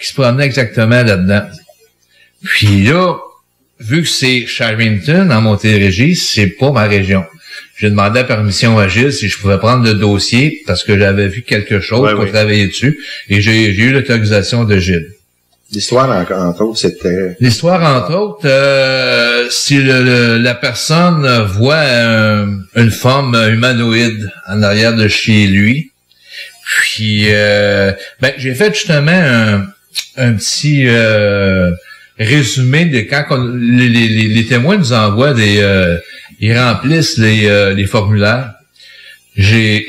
Qui se promenait exactement là-dedans. Puis là, vu que c'est Charenton, en Montérégie, c'est pas ma région. J'ai demandé la permission à Gilles si je pouvais prendre le dossier, parce que j'avais vu quelque chose pour travailler dessus, et j'ai eu l'autorisation de Gilles. L'histoire, entre autres, c'était... L'histoire, entre autres, si la personne voit une forme humanoïde en arrière de chez lui, puis j'ai fait justement un petit résumé de quand les témoins nous envoient ils remplissent les formulaires. J'ai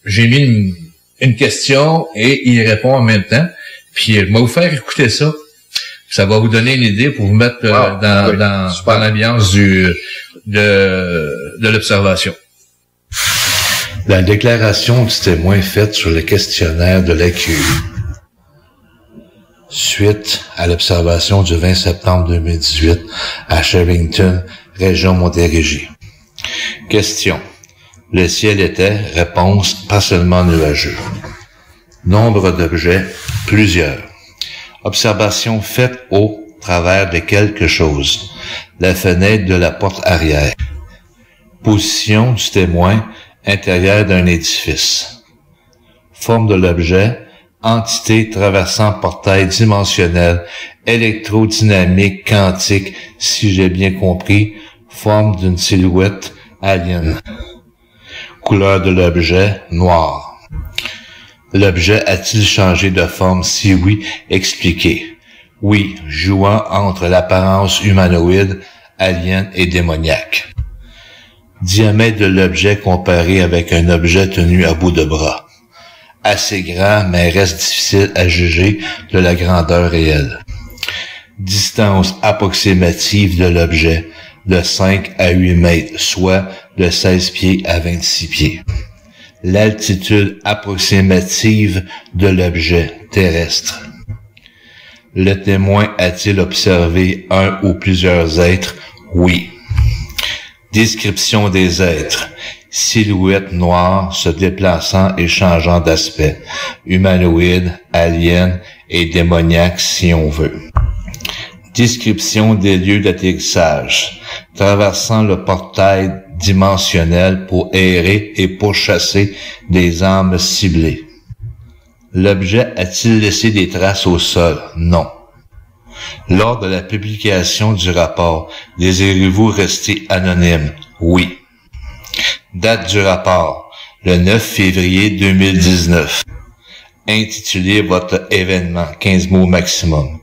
mis une question et il répond en même temps. Puis je vais vous faire écouter ça. Ça va vous donner une idée pour vous mettre dans l'ambiance de l'observation. La déclaration du témoin faite sur le questionnaire de l'AQU. Suite à l'observation du 20 septembre 2018 à Sherrington, région Montérégie. Question. Le ciel était, réponse, partiellement nuageux. Nombre d'objets, plusieurs. Observation faite au travers de quelque chose. La fenêtre de la porte arrière. Position du témoin, intérieur d'un édifice. Forme de l'objet, entité traversant portail dimensionnel, électrodynamique, quantique, si j'ai bien compris, forme d'une silhouette alien. Couleur de l'objet, noir. L'objet a-t-il changé de forme? Si oui, expliquez. Oui, jouant entre l'apparence humanoïde, alien et démoniaque. Diamètre de l'objet comparé avec un objet tenu à bout de bras. Assez grand, mais reste difficile à juger de la grandeur réelle. Distance approximative de l'objet, de 5 à 8 mètres, soit de 16 pieds à 26 pieds. L'altitude approximative de l'objet terrestre. Le témoin a-t-il observé un ou plusieurs êtres? Oui. Description des êtres. Silhouette noire se déplaçant et changeant d'aspect. Humanoïde, alien et démoniaque si on veut. Description des lieux d'atterrissage. Traversant le portail dimensionnel pour errer et pourchasser des âmes ciblées. L'objet a-t-il laissé des traces au sol? Non. Lors de la publication du rapport, désirez-vous rester anonyme? Oui. Date du rapport, le 9 février 2019. Intitulé votre événement, 15 mots maximum.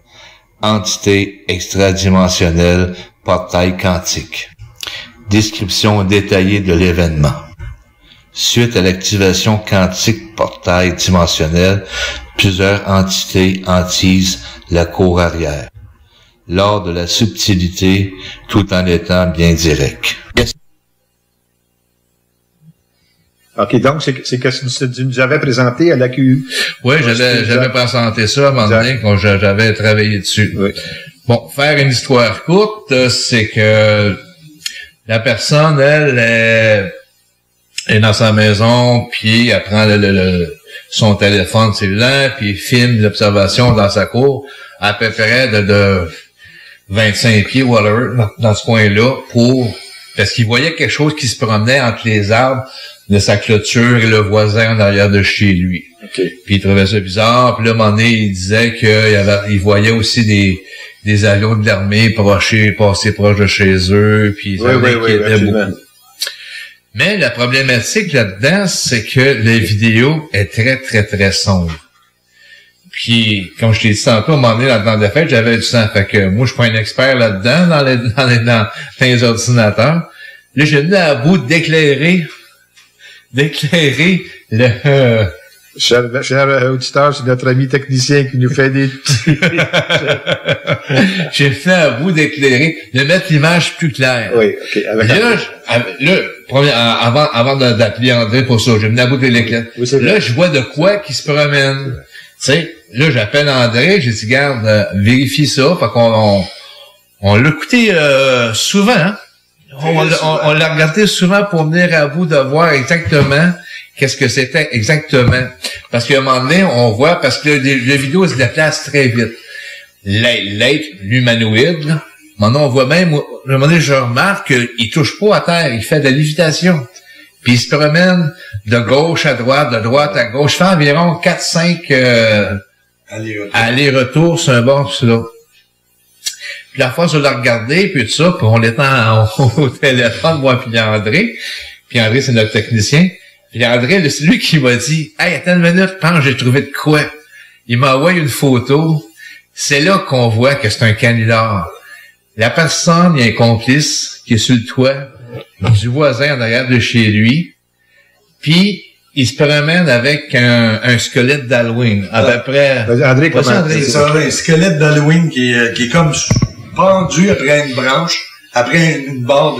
Entité extradimensionnelle, portail quantique. Description détaillée de l'événement. Suite à l'activation quantique portail dimensionnel, plusieurs entités hantisent la cour arrière. Lors de la subtilité, tout en étant bien direct. OK, donc c'est que tu nous avais présenté à l'AQU. Oui, j'avais présenté ça à un moment donné quand j'avais travaillé dessus. Oui. Bon, faire une histoire courte, c'est que la personne, elle est dans sa maison, puis elle prend son téléphone cellulaire, puis filme l'observation dans sa cour, à peu près de 25 pieds, whatever, dans ce coin-là, parce qu'il voyait quelque chose qui se promenait entre les arbres de sa clôture et le voisin en arrière de chez lui. Okay. Puis il trouvait ça bizarre, puis là, à un moment donné, il disait qu'il voyait aussi des avions de l'armée passer proche de chez eux, puis ça l'inquiétait beaucoup. Mais la problématique là-dedans, c'est que la vidéo est très, très, très sombre. Puis, comme je t'ai dit tantôt, à un moment donné, dans la fête, j'avais du temps. Fait que moi, je suis pas un expert là-dedans, dans les ordinateurs. Là, j'ai venu à bout d'éclairer le... Cher auditeur, c'est notre ami technicien qui nous fait des petits... J'ai fait à bout d'éclairer, de mettre l'image plus claire. Oui, OK. Avant d'appeler André pour ça, j'ai venu à bout de l'éclair. Oui, là, je vois de quoi qui se promène. Tu sais, là, j'appelle André, j'ai dit, garde, vérifie ça. Fait qu'on l'a écouté souvent. Hein? On l'a regardé souvent pour venir à bout de voir exactement qu'est-ce que c'était exactement. Parce qu'à un moment donné, on voit, parce que la vidéo se déplace très vite. L'être, l'humanoïde, là, maintenant on voit même, à un moment donné, je remarque qu'il touche pas à terre, il fait de la lévitation. Puis il se promène de gauche à droite, de droite à gauche. Il fait environ 4-5 allers-retours sur un bord sur l'autre. Puis la fois, je l'ai regardé, puis tout ça, puis on était au téléphone, moi puis André. Puis André, c'est notre technicien. Puis André, c'est lui qui m'a dit, « Hey, attends une minute, je pense que j'ai trouvé de quoi. » Il m'a envoyé une photo. C'est là qu'on voit que c'est un canular. La personne, il y a un complice qui est sur le toit du voisin en arrière de chez lui. Puis, il se promène avec un squelette d'Halloween. À peu près... André, comment? André, c'est un squelette d'Halloween qui est comme pendu après une branche, après une barre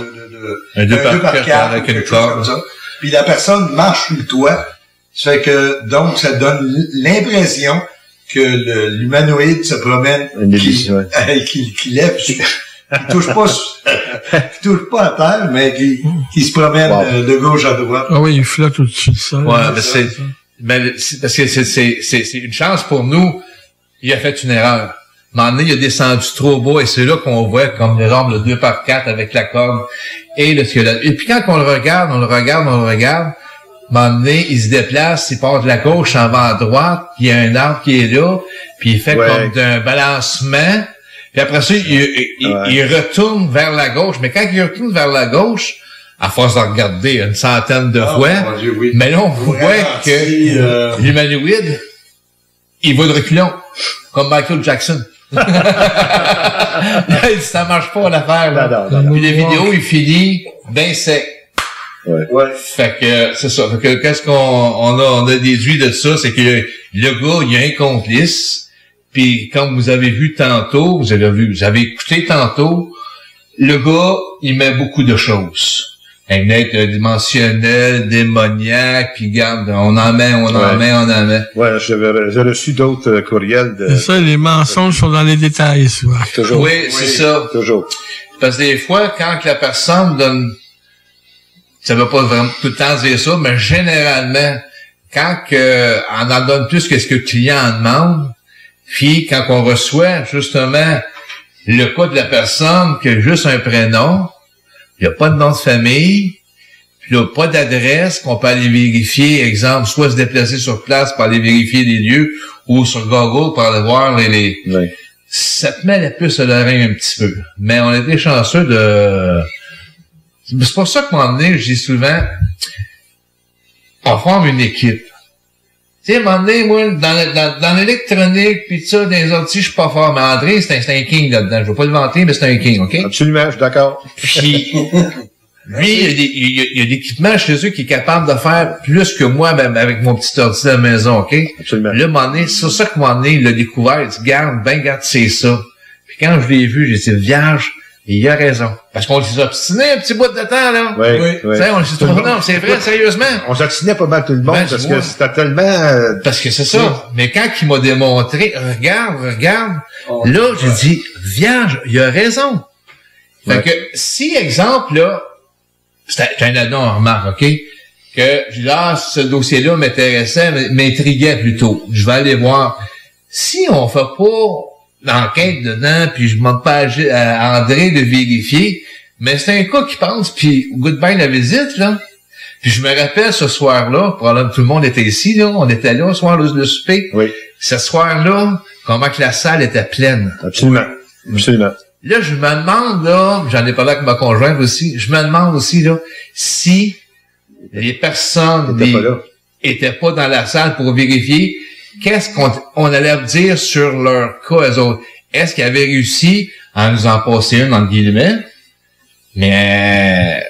de 2 par 4 avec une corde. Comme ça. puis la personne marche sur le toit. Ça fait que, donc, ça donne l'impression que l'humanoïde se promène, qui lève, qui touche pas à terre, mais qui se promène de gauche à droite. Ah oui, il flotte au-dessus de ça. Ouais, parce que c'est une chance pour nous. Il a fait une erreur. À un moment donné, il a descendu trop bas et c'est là qu'on voit comme les arbres, le 2x4 avec la corde et le squelette. Et puis quand on le regarde, à un moment donné, il se déplace, il part de la gauche, s'en va à droite, puis il y a un arbre qui est là, puis il fait comme d'un balancement, puis après ça, il retourne vers la gauche. Mais quand il retourne vers la gauche, à force de regarder une centaine de fois, mais là, on voit que l'humanoïde, il va de reculons, comme Michael Jackson. Là, ça marche pas l'affaire, là. Puis la vidéo, il finit bien sec. Ouais. Fait que, c'est ça. Fait que, qu'est-ce on a déduit de ça, c'est que le gars, il a un complice. Puis, comme vous avez vu tantôt, vous avez écouté tantôt, le gars, il met beaucoup de choses. Un être dimensionnel, démoniaque, puis garde, on en met. Ouais, j'ai reçu d'autres courriels de... C'est ça, les mensonges sont dans les détails, souvent. Toujours. Oui, c'est ça. Toujours. Parce que des fois, quand la personne donne, ça veut pas vraiment tout le temps dire ça, mais généralement, quand on en donne plus que ce que le client en demande, puis quand on reçoit, justement, le cas de la personne qui a juste un prénom, il n'y a pas de nom de famille, puis il n'y a pas d'adresse qu'on peut aller vérifier, exemple, soit se déplacer sur place pour aller vérifier les lieux, ou sur Google pour aller voir les... Oui. Ça te met la puce à l'oreille un petit peu. Mais on a été chanceux de... C'est pour ça qu'à un moment donné, je dis souvent, on forme une équipe. Tu sais, à un moment donné, moi, dans l'électronique, pis ça, dans les orties, je suis pas fort. Mais André, c'est un king là-dedans. Je veux pas le vanter, mais c'est un king, OK? Absolument, je suis d'accord. Puis, lui, il y a d'équipement chez eux qui est capable de faire plus que moi, même avec mon petit ordi à la maison, OK? Absolument. Là, à un moment donné, c'est ça qu'à un moment donné, il l'a découvert. Il dit, garde, c'est ça. Puis quand je l'ai vu, j'ai dit, vierge, et il a raison. Parce qu'on s'est obstiné un petit bout de temps, là. Oui. On s'est dit, non, c'est vrai, sérieusement. On s'obstinait pas mal tout le monde parce que c'était tellement... Parce que c'est ça. Mais quand il m'a démontré, regarde, là, j'ai dit, vierge, il a raison. Fait que, si, exemple, là, c'était un addon en remarque, OK? Que, je dis, ce dossier-là m'intéressait, m'intriguait plutôt. Je vais aller voir. Si on fait pas l'enquête dedans, puis je demande pas à André de vérifier, mais c'est un cas qui pense, puis goodbye la visite, là. Puis je me rappelle ce soir-là, probablement tout le monde était ici, là, on était là, ce soir, le souper. Oui. Ce soir-là, comment que la salle était pleine. Absolument. Absolument. Là, je me demande, là, j'en ai parlé avec ma conjointe aussi, je me demande aussi, là, si les personnes étaient pas dans la salle pour vérifier, qu'est-ce qu'on allait dire sur leur cas, eux autres? Est-ce qu'ils avaient réussi à nous en passer une, entre guillemets? Mais,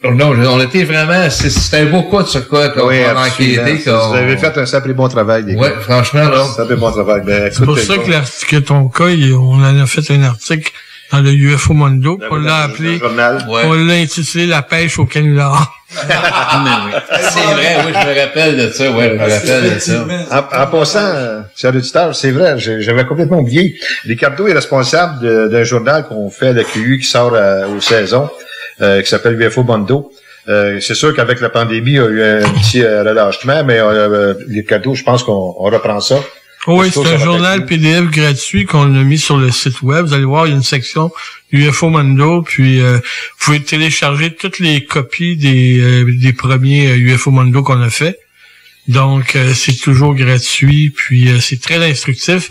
non, on était vraiment, c'était un beau cas de ce cas qu'on a enquêté. Vous avez fait un simple et bon travail, les gars. Ouais, franchement, là. Simple et bon travail. Ben, c'est pour ça que ton cas, on en a fait un article dans le UFO Mundo. On l'a appelé, on l'a intitulé La pêche au canular. C'est vrai, oui, je me rappelle de ça, je me rappelle de ça. En passant, cher auditeur, c'est vrai, j'avais complètement oublié. Ricardo est responsable d'un journal qu'on fait à la QU qui sort aux saisons, qui s'appelle UFO Mundo. C'est sûr qu'avec la pandémie, il y a eu un petit relâchement, mais Ricardo, je pense qu'on reprend ça. Oui, c'est un journal PDF gratuit qu'on a mis sur le site web. Vous allez voir, il y a une section UFO Mundo, puis vous pouvez télécharger toutes les copies des premiers UFO Mundo qu'on a fait. Donc, c'est toujours gratuit, puis c'est très instructif.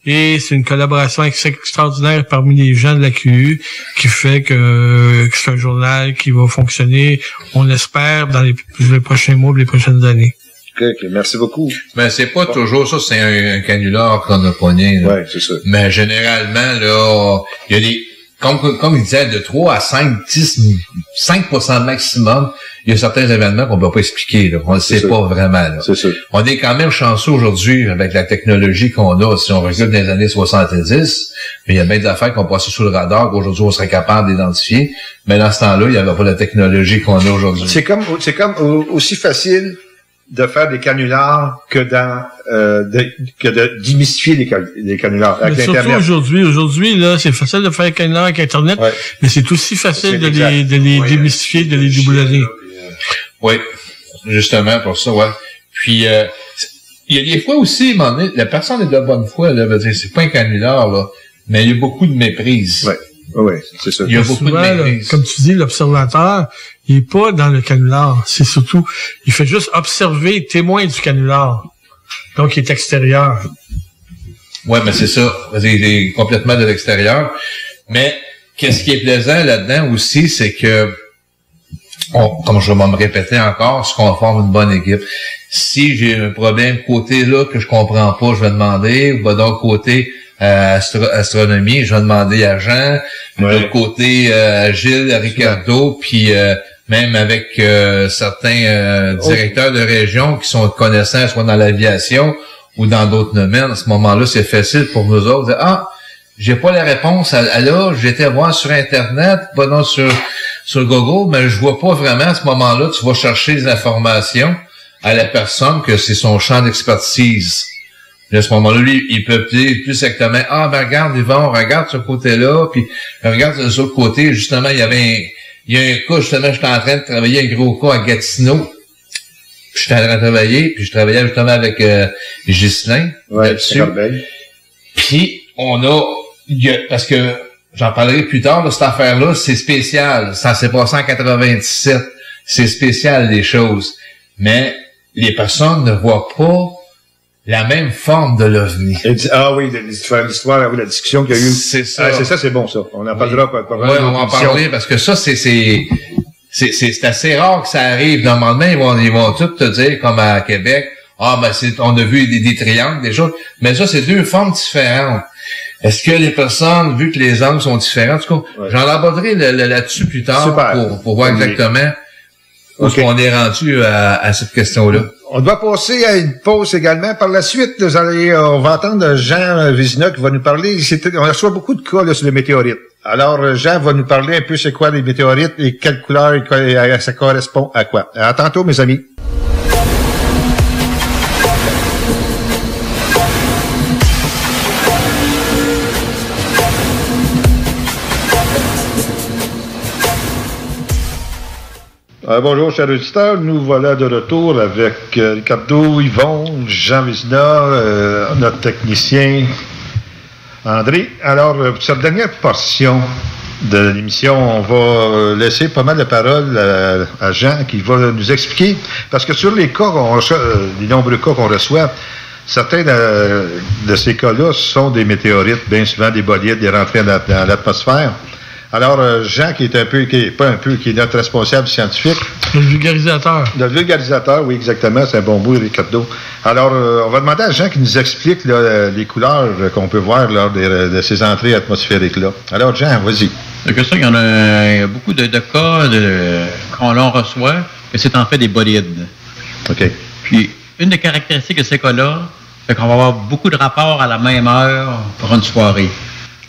Et c'est une collaboration extraordinaire parmi les gens de la QU qui fait que c'est un journal qui va fonctionner, on l'espère, dans les prochains mois, les prochaines années. Okay, merci beaucoup. Mais c'est pas toujours ça, c'est un canular qu'on a pogné. Oui, c'est ça. Mais généralement, là, il y a comme il disait, de 3 à 5, 10, 5% maximum, il y a certains événements qu'on ne peut pas expliquer, là. On ne sait pas vraiment, là. C'est sûr. On est quand même chanceux aujourd'hui avec la technologie qu'on a, si on regarde dans les années 70, mais il y a bien des affaires qui ont passé sous le radar qu'aujourd'hui on serait capable d'identifier, mais dans ce temps-là, il n'y avait pas la technologie qu'on a aujourd'hui. C'est comme aussi facile de faire des canulars que de démystifier les canulars avec Surtout l'Internet. Aujourd'hui, là, c'est facile de faire des canulars avec Internet, mais c'est aussi facile de les démystifier, de les déboulonner. Oui, justement pour ça, ouais. Puis il y a des fois aussi, la personne est de bonne foi, là, veut dire, c'est pas un canular, là, mais il y a beaucoup de méprise. Ouais. Oui, c'est ça. Il y a beaucoup souvent, de méprise. Là, comme tu dis, l'observateur, il est pas dans le canular. C'est surtout, il fait juste observer, témoin du canular. Donc, il est extérieur. Ouais, mais c'est ça. Il est complètement de l'extérieur. Mais, qu'est-ce qui est plaisant là-dedans aussi, c'est que, comme je vais me répéter encore, c'est qu'on forme une bonne équipe. Si j'ai un problème côté là que je comprends pas, je vais demander, ou d'autre côté, astronomie, je vais demander à Jean, de l'autre côté à Gilles, à Ricardo, puis même avec certains directeurs de région qui sont connaissants, soit dans l'aviation ou dans d'autres domaines. À ce moment-là, c'est facile pour nous autres de dire, j'ai pas la réponse à là, j'étais voir sur Internet, pas non sur Google, mais je vois pas vraiment à ce moment-là, tu vas chercher des informations à la personne que c'est son champ d'expertise. Et à ce moment-là, lui, il peut dire plus exactement, regarde, Yvon, regarde ce côté-là, puis regarde de l'autre côté, justement, il y a un cas, justement, j'étais en train de travailler un gros cas à Gatineau. Puis j'étais en train de travailler, puis je travaillais justement avec Ghislain. Ouais, c'est bien. Puis parce que j'en parlerai plus tard, là, cette affaire-là, c'est spécial. Ça s'est passé en 97. C'est spécial, les choses. Mais les personnes ne voient pas la même forme de l'OVNI. Oui, l'histoire, la discussion qu'il y a eu. C'est ça. C'est ça, c'est bon, ça. On en parlera. Oui, on va en parler, parce que ça, c'est assez rare que ça arrive. Normalement, ils vont tout te dire, comme à Québec, on a vu des triangles, des choses. Mais ça, c'est deux formes différentes. Est-ce que les personnes, vu que les angles sont différents, en tout cas, j'en aborderai là-dessus plus tard pour voir exactement où on est rendu à cette question-là. On doit passer à une pause également. Par la suite, on va entendre Jean Vézina qui va nous parler. On reçoit beaucoup de cas là, sur les météorites. Alors, Jean va nous parler un peu c'est quoi les météorites et quelle couleur et ça correspond à quoi. À tantôt, mes amis. Bonjour, chers auditeurs. Nous voilà de retour avec Ricardo, Yvon, Jean Vézina, notre technicien André. Alors, pour cette dernière portion de l'émission, on va laisser pas mal de paroles à Jean qui va nous expliquer, parce que sur les cas les nombreux cas qu'on reçoit, certains de ces cas-là sont des météorites, bien souvent des bolides, des rentrées dans l'atmosphère. Alors, Jean, qui est notre responsable scientifique. Le vulgarisateur. Le vulgarisateur, oui, exactement, c'est un bon mot, Ricardo. Alors, on va demander à Jean qui nous explique là, les couleurs qu'on peut voir lors de ces entrées atmosphériques-là. Alors, Jean, vas-y. C'est ça, il y a beaucoup de cas qu'on l'on reçoit, que c'est en fait des bolides. OK. Puis, une des caractéristiques de ces cas-là, c'est qu'on va avoir beaucoup de rapports à la même heure pour une soirée.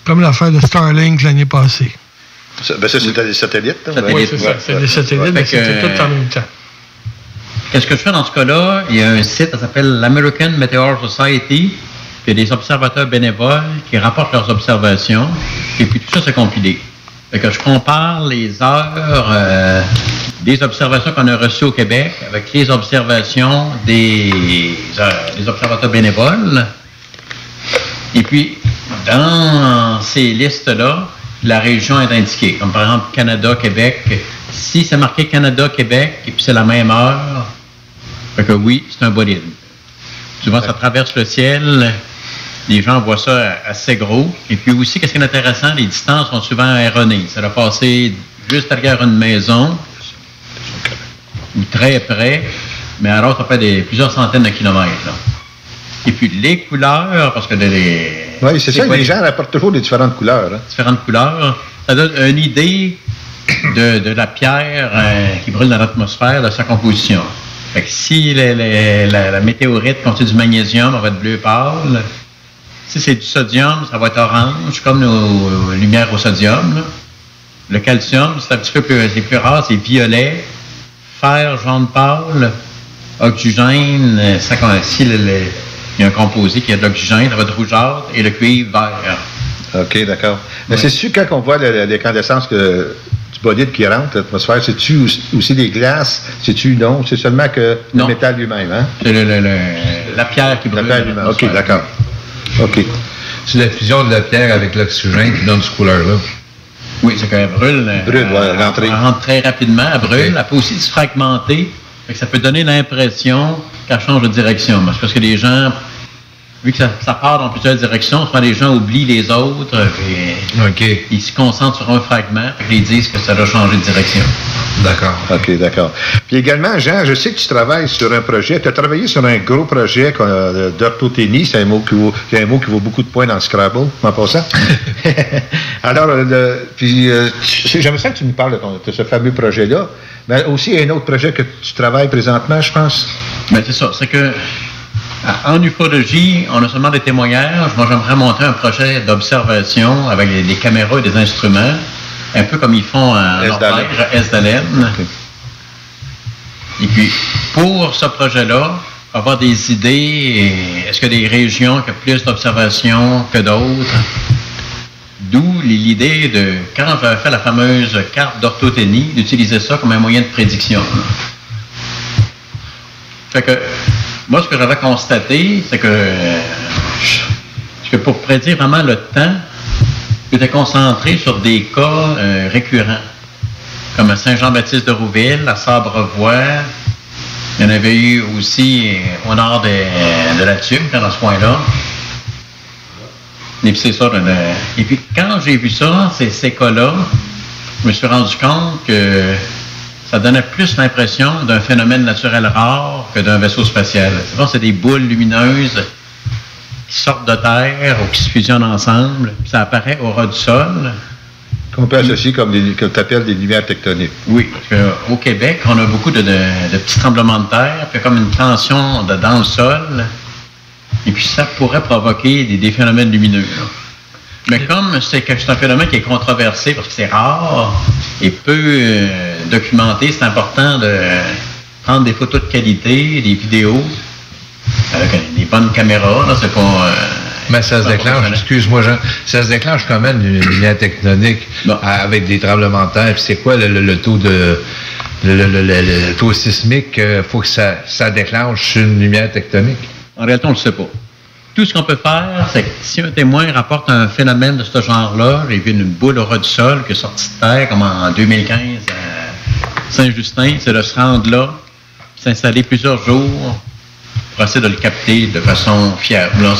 Comme l'affaire de Starlink l'année passée. Ça, c'était des satellites. Oui, c'est ça. C'est des satellites, mais c'était tout en même temps. Qu'est-ce que je fais dans ce cas-là? Il y a un site, ça s'appelle l'American Meteor Society. Il y a des observateurs bénévoles qui rapportent leurs observations. Et puis tout ça, c'est compilé. Fait que je compare les heures des observations qu'on a reçues au Québec avec les observations des observateurs bénévoles. Et puis, dans ces listes-là, la région est indiquée. Comme par exemple Canada, Québec. Si c'est marqué Canada, Québec, et puis c'est la même heure, fait que oui, c'est un bolide. Souvent, ça traverse le ciel. Les gens voient ça assez gros. Et puis aussi, qu'est-ce qui est intéressant, les distances sont souvent erronées. Ça va passer juste derrière une maison, ou très près, mais alors ça fait plusieurs centaines de kilomètres. Là. Et puis les couleurs, parce que oui, c'est ça, les gens rapportent toujours des différentes couleurs. Hein. Différentes couleurs. ça donne une idée de la pierre qui brûle dans l'atmosphère, de sa composition. Fait que si la météorite contient du magnésium, elle va être bleu pâle. Si c'est du sodium, ça va être orange, comme nos lumières au sodium. Là. Le calcium, c'est un petit peu plus rare, c'est violet. Fer, jaune pâle. Oxygène, si il y a un composé qui a de l'oxygène, ça va être rougeâtre. Et le cuivre, vert. OK, d'accord. Mais c'est sûr, quand on voit l'incandescence du bolide qui rentre dans l'atmosphère, c'est-tu aussi des glaces? C'est-tu non? C'est seulement que le métal lui-même, hein? C'est la pierre qui brûle. La pierre lui-même. OK, d'accord. OK. C'est la fusion de la pierre avec l'oxygène qui donne cette couleur-là. Oui, c'est qu'elle brûle. Elle rentre très rapidement, elle brûle. Okay. Elle peut aussi se fragmenter. Ça peut donner l'impression qu'elle change de direction. Parce que les gens, vu que ça part dans plusieurs directions, souvent les gens oublient les autres. Et ils se concentrent sur un fragment et ils disent que ça doit changer de direction. D'accord. OK, d'accord. Puis également, Jean, je sais que tu travailles sur un projet. Tu as travaillé sur un gros projet d'orthothénie. C'est un mot qui vaut beaucoup de points dans le Scrabble, en passant. Alors, j'aimerais ça que tu nous parles de ce fameux projet-là. Mais aussi, il y a un autre projet que tu travailles présentement, je pense. Bien, c'est ça. C'est que en ufologie, on a seulement des témoignages. Moi, j'aimerais monter un projet d'observation avec des caméras et des instruments. Un peu comme ils font en Norvège, à Esdalen. Okay. Et puis, pour ce projet-là, avoir des idées, est-ce qu'il y a des régions qui ont plus d'observations que d'autres? D'où l'idée de, quand j'avais fait la fameuse carte d'orthothénie, d'utiliser ça comme un moyen de prédiction. Fait que, moi, ce que j'avais constaté, c'est que pour prédire vraiment le temps, j'étais concentré sur des cas récurrents, comme à Saint-Jean-Baptiste de Rouville, à Sabrevoix. Il y en avait eu aussi au nord de la Tuque, dans ce coin-là. Et puis c'est ça. Et puis quand j'ai vu ça, ces cas-là, je me suis rendu compte que ça donnait plus l'impression d'un phénomène naturel rare que d'un vaisseau spatial. C'est des boules lumineuses qui sortent de terre ou qui se fusionnent ensemble, puis ça apparaît au ras du sol. Qu'on peut associer comme tu appelles des lumières tectoniques. Oui, parce qu'au Québec, on a beaucoup de petits tremblements de terre, puis comme une tension dans le sol, et puis ça pourrait provoquer des phénomènes lumineux. Là. Mais comme c'est un phénomène qui est controversé parce que c'est rare et peu documenté, c'est important de prendre des photos de qualité, des vidéos, avec des bonnes caméras, là, c'est pas... mais ça se déclenche, excuse-moi Jean, ça se déclenche quand même une lumière tectonique avec des tremblements de terre. Puis c'est quoi le taux de... Le taux sismique qu'il faut que ça déclenche une lumière tectonique? En réalité, on ne le sait pas. Tout ce qu'on peut faire, c'est que si un témoin rapporte un phénomène de ce genre-là, j'ai vu une boule au ras du sol qui est sortie de terre, comme en 2015 à Saint-Justin, c'est de se rendre là, s'installer plusieurs jours, pour essayer de le capter de façon fiable. Là,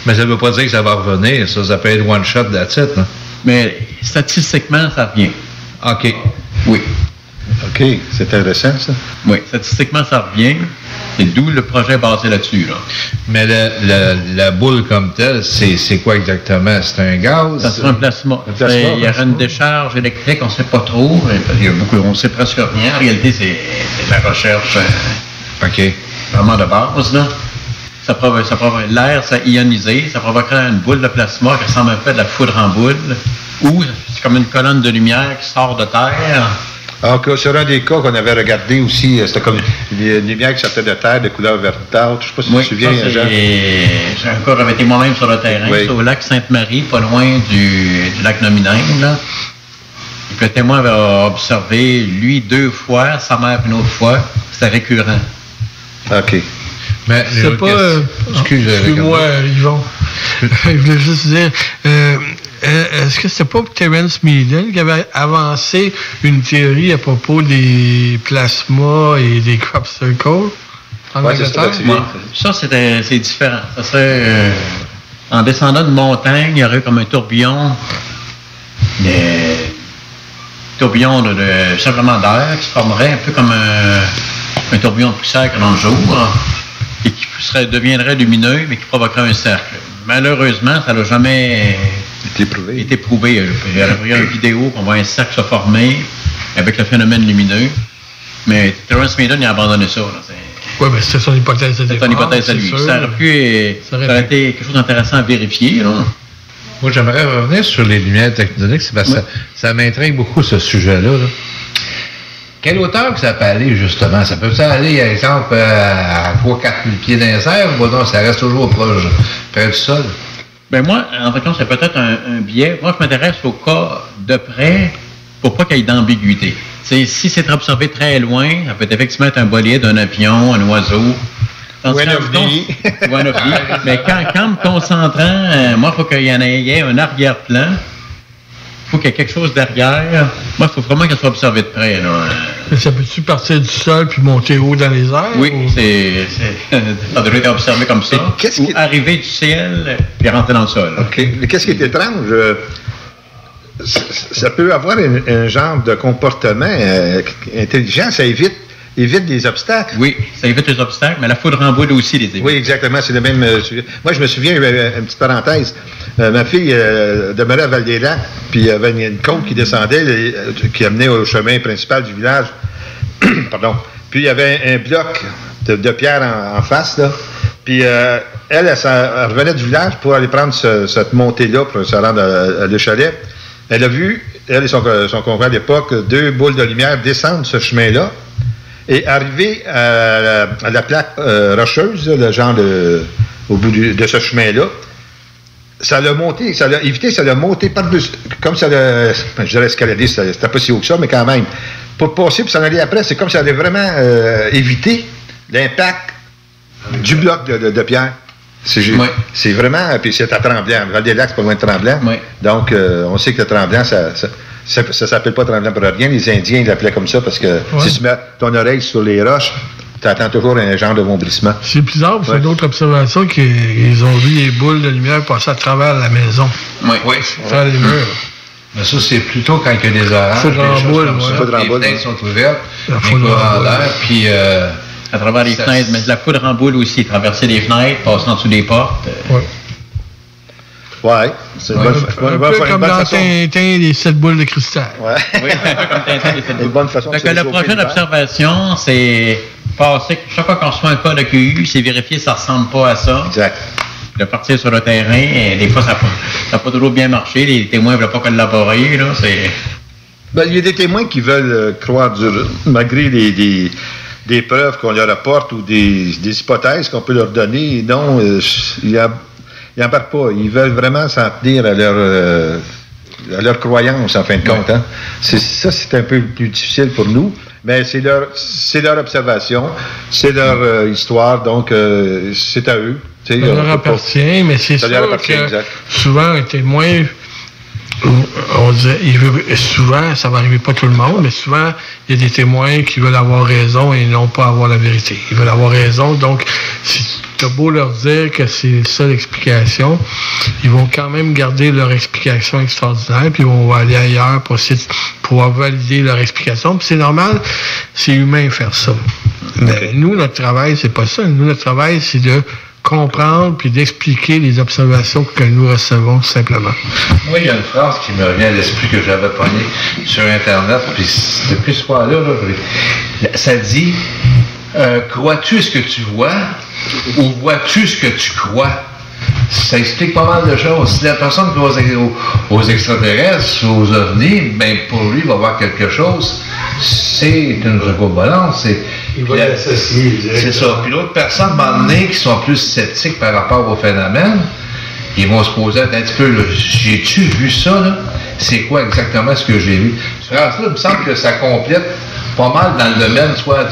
mais ça ne veut pas dire que ça va revenir, ça peut être one shot that's it. Hein? Mais statistiquement, ça revient. OK. Oui. OK, c'est intéressant, ça. Oui, statistiquement, ça revient. C'est d'où le projet est basé là-dessus. Là. Mais la boule comme telle, c'est quoi exactement? C'est un gaz? Ça sera un plasma. Il y aura une décharge électrique, on ne sait pas trop. On ne sait presque rien. En réalité, c'est de la recherche vraiment de base. Là. Ça provoque l'air, ça ionisé, ça provoquera une boule de plasma qui ressemble un peu à de la foudre en boule. Ou c'est comme une colonne de lumière qui sort de terre. Alors, sur un des cas qu'on avait regardé aussi, c'était comme une lumière qui sortait de terre de couleur verdâtre. Je ne sais pas si tu te souviens, Jean. J'ai encore été moi-même sur le terrain, sur le lac Sainte-Marie, pas loin du lac Nominène. Là. Et puis le témoin avait observé, lui, 2 fois, sa mère une autre fois. C'était récurrent. OK. Mais c'est pas... Excuse-moi, Yvon. Je voulais juste dire... est-ce que c'était pas Terence Meaden qui avait avancé une théorie à propos des plasmas et des crop circles en Angleterre? Ça, c'est différent. Ça serait... en descendant de montagne, il y aurait comme un tourbillon de simplement d'air qui se formerait un peu comme un tourbillon de poussière que dans le jour et qui deviendrait lumineux mais qui provoquerait un cercle. Malheureusement, ça n'a jamais Il est éprouvé. Il y a une vidéo qu'on voit un cercle se former avec le phénomène lumineux. Mais Terence Maiden, il a abandonné ça. Oui, mais c'est son hypothèse de départ. C'est son hypothèèse à lui. Sûr. Ça aurait été quelque chose d'intéressant à vérifier. Là. Moi, j'aimerais revenir sur les lumières tectoniques, c'est parce que ça m'intrigue beaucoup, ce sujet-là. Là. Quelle hauteur que ça peut aller, justement? Ça peut aller, par exemple, à 3-4 000 pieds dans les airs, ou non, ça reste toujours proche, près du sol? Ben moi, en fait, c'est peut-être un biais. Moi, je m'intéresse au cas de près pour pas qu'il y ait d'ambiguïté. Si c'est observé très loin, ça peut effectivement être un bolide, un avion, un oiseau. Ou un ovni. Mais quand me concentrant, moi, il faut qu'il y en ait un arrière-plan. Il faut qu'il y ait quelque chose derrière. Moi, il faut vraiment qu'elle soit observée de près. Là. Mais ça peut-tu partir du sol puis monter haut dans les airs? Oui, ça devrait être observé comme ça. Ou arriver du ciel puis rentrer dans le sol. OK. Mais qu'est-ce qui est étrange? Ça peut avoir un genre de comportement intelligent. Ça évite des obstacles. Oui, ça évite les obstacles, mais la foudre en boule aussi les évite. Oui, exactement. C'est le même sujet. Moi, je me souviens, une petite parenthèse. Ma fille demeurait à Val-des-Lacs, puis il y avait une côte qui descendait, qui amenait au chemin principal du village. Pardon. Puis il y avait un bloc de pierre en face, là. Puis elle revenait du village pour aller prendre cette montée-là pour se rendre à le chalet. Elle a vu, elle et son confrère d'époque, 2 boules de lumière descendre ce chemin-là et arriver à la plaque rocheuse, le genre au bout de ce chemin-là. Ça l'a monté, ça l'a évité, ça l'a monté par-dessus, comme ça l'a, je dirais escaladé, c'était pas si haut que ça, mais quand même. Pour passer, puis s'en aller après, c'est comme si ça allait vraiment éviter l'impact du bloc de pierre. C'est vraiment, puis c'est à Tremblant. Val-des-Lacs, c'est pas loin de Tremblant. Oui. Donc, on sait que Tremblant, ça s'appelle pas Tremblant pour rien. Les Indiens l'appelaient comme ça parce que si tu mets ton oreille sur les roches, tu entends toujours un genre de vomblissement. C'est bizarre, c'est d'autres observations qu'ils ont vu les boules de lumière passer à travers la maison. Oui. Dans les murs. Mais ça, c'est plutôt quand il y a des orages. Foudre en boule, les fenêtres sont ouvertes, les courants d'air, puis... à travers les fenêtres, mais la foudre en boule aussi, traverser les fenêtres, passer en dessous des portes. Ouais, c'est une bonne façon. Un peu comme dans Tintin, les 7 boules de cristal. Ouais. Oui, un peu comme Tintin, les 7 boules. Une bonne façon. Donc, la prochaine observation, c'est passer, chaque fois qu'on reçoit un cas de QU, c'est vérifier si ça ne ressemble pas à ça. Exact. De partir sur le terrain, et des fois, ça n'a pas toujours bien marché, les témoins ne veulent pas collaborer, là, c'est... Ben, il y a des témoins qui veulent croire malgré des preuves qu'on leur apporte ou des hypothèses qu'on peut leur donner. Non, ils n'embarquent pas. Ils veulent vraiment s'en tenir à leur croyance, en fin de compte. Hein. C'est un peu plus difficile pour nous, mais c'est leur observation, c'est leur histoire, donc c'est à eux. Ça leur appartient, mais c'est sûr que souvent un témoin... On disait, souvent, ça va arriver pas tout le monde, mais souvent, il y a des témoins qui veulent avoir raison et non pas avoir la vérité. Ils veulent avoir raison, donc, si tu as beau leur dire que c'est ça l'explication, ils vont quand même garder leur explication extraordinaire, puis ils vont aller ailleurs pour essayer de pouvoir valider leur explication. Puis c'est normal, c'est humain faire ça. Mais nous, notre travail, c'est pas ça. Nous, notre travail, c'est de comprendre puis d'expliquer les observations que nous recevons tout simplement. Moi, il y a une phrase qui me revient à l'esprit que j'avais pognée sur Internet, puis depuis ce soir-là, ça dit crois-tu ce que tu vois ou vois-tu ce que tu crois? Ça explique pas mal de choses. Si la personne croit aux extraterrestres, aux ovnis, ben pour lui, il va voir quelque chose. C'est une recobalance. Il va l'associer. C'est ça. Puis l'autre personne, à un moment donné, qui sont plus sceptiques par rapport au phénomène, ils vont se poser un petit peu, j'ai-tu vu ça, là? C'est quoi exactement ce que j'ai vu? Cette phrase-là, il me semble que ça complète pas mal dans le domaine, soit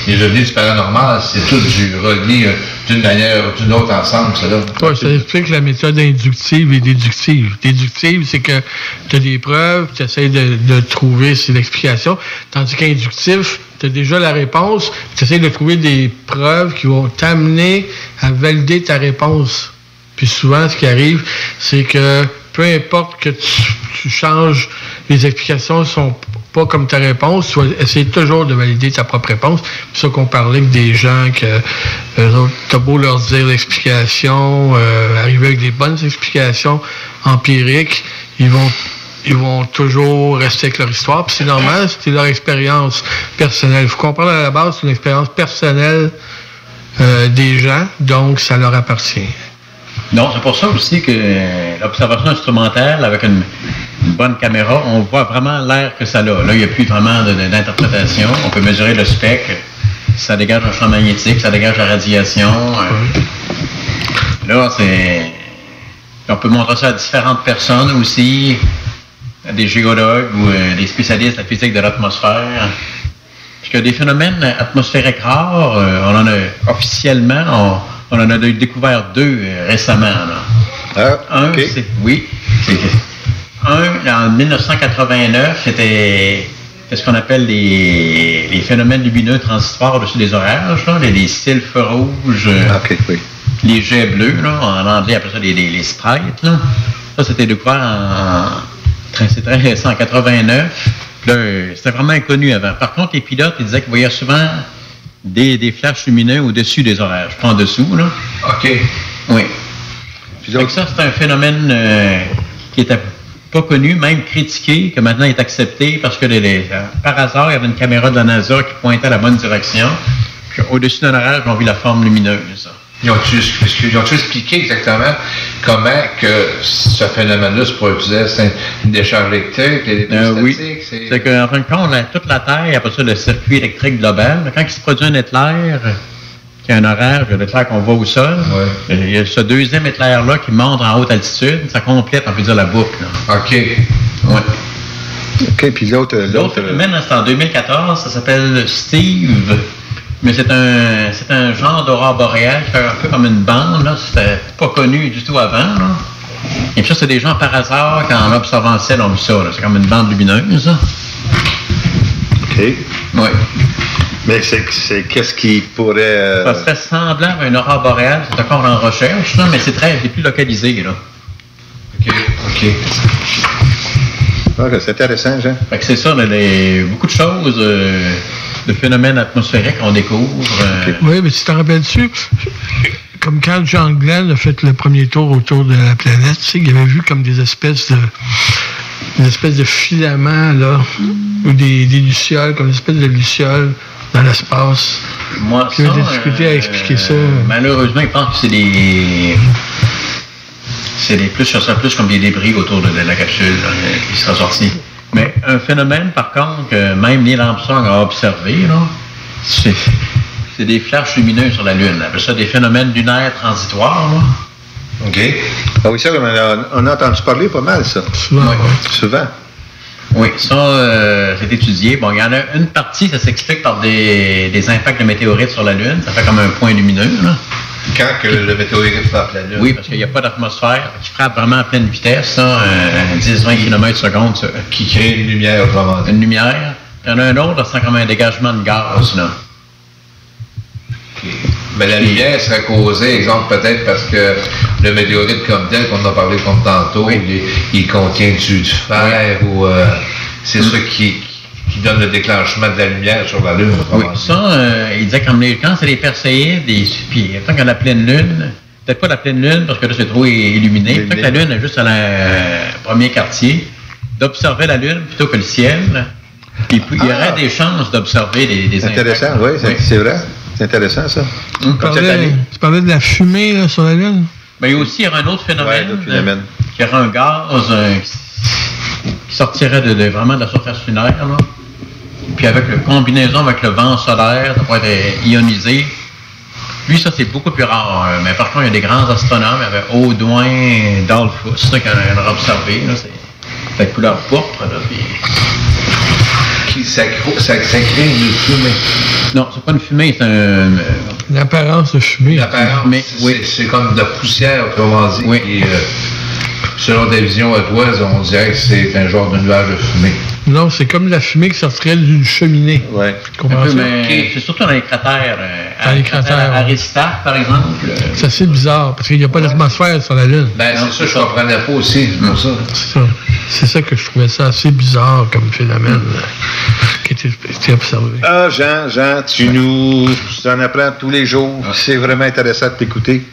des ovnis du paranormal, c'est tout du relié d'une manière ou d'une autre ensemble, ça là. Oui, ça explique la méthode inductive et déductive. Déductive, c'est que tu as des preuves, tu essaies de trouver l'explication, tandis qu'inductif, tu as déjà la réponse, tu essaies de trouver des preuves qui vont t'amener à valider ta réponse. Puis souvent, ce qui arrive, c'est que peu importe que tu changes, les explications sont pas comme ta réponse, tu vas essayer toujours de valider ta propre réponse. C'est ça qu'on parlait avec des gens que t'as beau leur dire l'explication, arriver avec des bonnes explications, empiriques, ils vont toujours rester avec leur histoire. Puis c'est normal, c'est leur expérience personnelle. Il faut comprendre à la base, c'est une expérience personnelle des gens, donc ça leur appartient. Non, c'est pour ça aussi que l'observation instrumentale, avec une bonne caméra, on voit vraiment l'air que ça a. Là, il n'y a plus vraiment d'interprétation. On peut mesurer le spectre. Ça dégage un champ magnétique, ça dégage la radiation. Là, on peut montrer ça à différentes personnes aussi, à des géologues ou des spécialistes de la physique de l'atmosphère. Parce que des phénomènes atmosphériques rares, on en a officiellement, on en a découvert 2 récemment. Là. Un, en 1989, c'était ce qu'on appelle les phénomènes lumineux transitoires au-dessus des orages, là, les sylphes rouges, les jets bleus, là, en anglais, après ça, les sprites. Là. Ça, c'était découvert c'est très récent, en 89. Là, c'était vraiment inconnu avant. Par contre, les pilotes, ils disaient qu'ils voyaient souvent des flashs lumineux au-dessus des orages, pas en dessous. Là. OK. Oui. Donc ça, c'est un phénomène qui était pas connu, même critiqué, que maintenant est accepté parce que par hasard, il y avait une caméra de la NASA qui pointait à la bonne direction. Puis au-dessus d'un orage, on vit la forme lumineuse. Ils ont-tu expliqué exactement comment que ce phénomène-là se produisait? C'est une décharge électrique? Oui. C'est qu'en fin de compte, toute la Terre, après ça, le circuit électrique global, quand il se produit un éclair, qui est un orage, l'éclair qu'on voit au sol, il y a ce deuxième éclair-là qui monte en haute altitude, ça complète, on peut dire, la boucle. Là. OK. Oui. OK, puis l'autre phénomène, c'est en 2014, ça s'appelle Steve. Mais c'est un genre d'aurore boréale qui fait un peu comme une bande, là. C'était pas connu du tout avant, là. Et puis ça, c'est des gens par hasard, quand en observant le ciel, ont vu ça, là. C'est comme une bande lumineuse, là. OK. Oui. Mais c'est qu'est-ce qui pourrait... Ça serait semblant à une aurore boréale, c'est encore en recherche, là, mais c'est plus localisé, là. OK. C'est intéressant, Jean. Fait que c'est ça, beaucoup de choses... de phénomènes atmosphériques qu'on découvre. Oui, mais tu t'en rappelles-tu, comme quand John Glenn a fait le premier tour autour de la planète, tu sais, il avait vu comme des espèces de filaments, là, ou des lucioles, comme des espèces de lucioles dans l'espace. Moi, puis il avait des difficultés à expliquer ça. Malheureusement, il pense que ce serait plus comme des débris autour de la capsule là, qui sera sorti. Mais un phénomène, par contre, que même Neil Armstrong a observé, là, c'est des flashs lumineux sur la Lune. On appelle ça des phénomènes lunaires transitoires. Là. OK. Ah oui, ça, on a entendu parler pas mal, ça. Souvent. Oui, ça, c'est étudié. Bon, il y en a une partie, ça s'explique par des impacts de météorites sur la Lune. Ça fait comme un point lumineux, là. Quand que le météorite frappe la Lune? Oui, parce qu'il n'y a pas d'atmosphère qui frappe vraiment à pleine vitesse, 10-20 km/s. Qui crée une lumière, autrement dit. Une lumière. Il y en a un autre, c'est comme un dégagement de gaz, là. Mais la lumière serait causée, exemple, peut-être parce que le météorite comme tel, qu'on a parlé comme tantôt, il contient du fer ou c'est ça qui donne le déclenchement de la lumière sur la Lune. Oui, ça, il disait comme quand c'est les Perséides, puis tant qu'à la pleine Lune, peut-être pas la pleine Lune, parce que là c'est trop illuminé, peut-être que la Lune est juste à le premier quartier, d'observer la Lune plutôt que le ciel. Puis il y aurait des chances d'observer des impacts. Intéressant, oui, c'est vrai. C'est intéressant, ça. Tu parlais de la fumée là, sur la Lune? Mais il y a aussi un autre phénomène, qui aurait un gaz qui sortirait vraiment de la surface lunaire, là. Puis avec la combinaison avec le vent solaire, ça pourrait être ionisé. Lui, ça, c'est beaucoup plus rare. Mais par contre, il y a des grands astronomes, il y avait Audouin Dollfuss, qu'on a observé. Là, c'est la couleur pourpre. Là, puis... ça crée une fumée. Non, c'est pas une fumée, c'est une apparence de fumée. L'apparence, c'est comme de la poussière, autrement dit. Oui. Qui, selon ta vision à toi, on dirait que c'est un genre de nuage de fumée. Non, c'est comme la fumée qui sortirait d'une cheminée. Oui. C'est surtout dans les cratères. Dans les cratères. Aristarque, par exemple. C'est assez bizarre, parce qu'il n'y a pas d'atmosphère sur la Lune. Ben, c'est ça, je ne comprenais pas aussi, c'est pour ça. C'est ça que je trouvais ça assez bizarre comme phénomène qui était observé. Ah, Jean, tu en apprends tous les jours. C'est vraiment intéressant de t'écouter.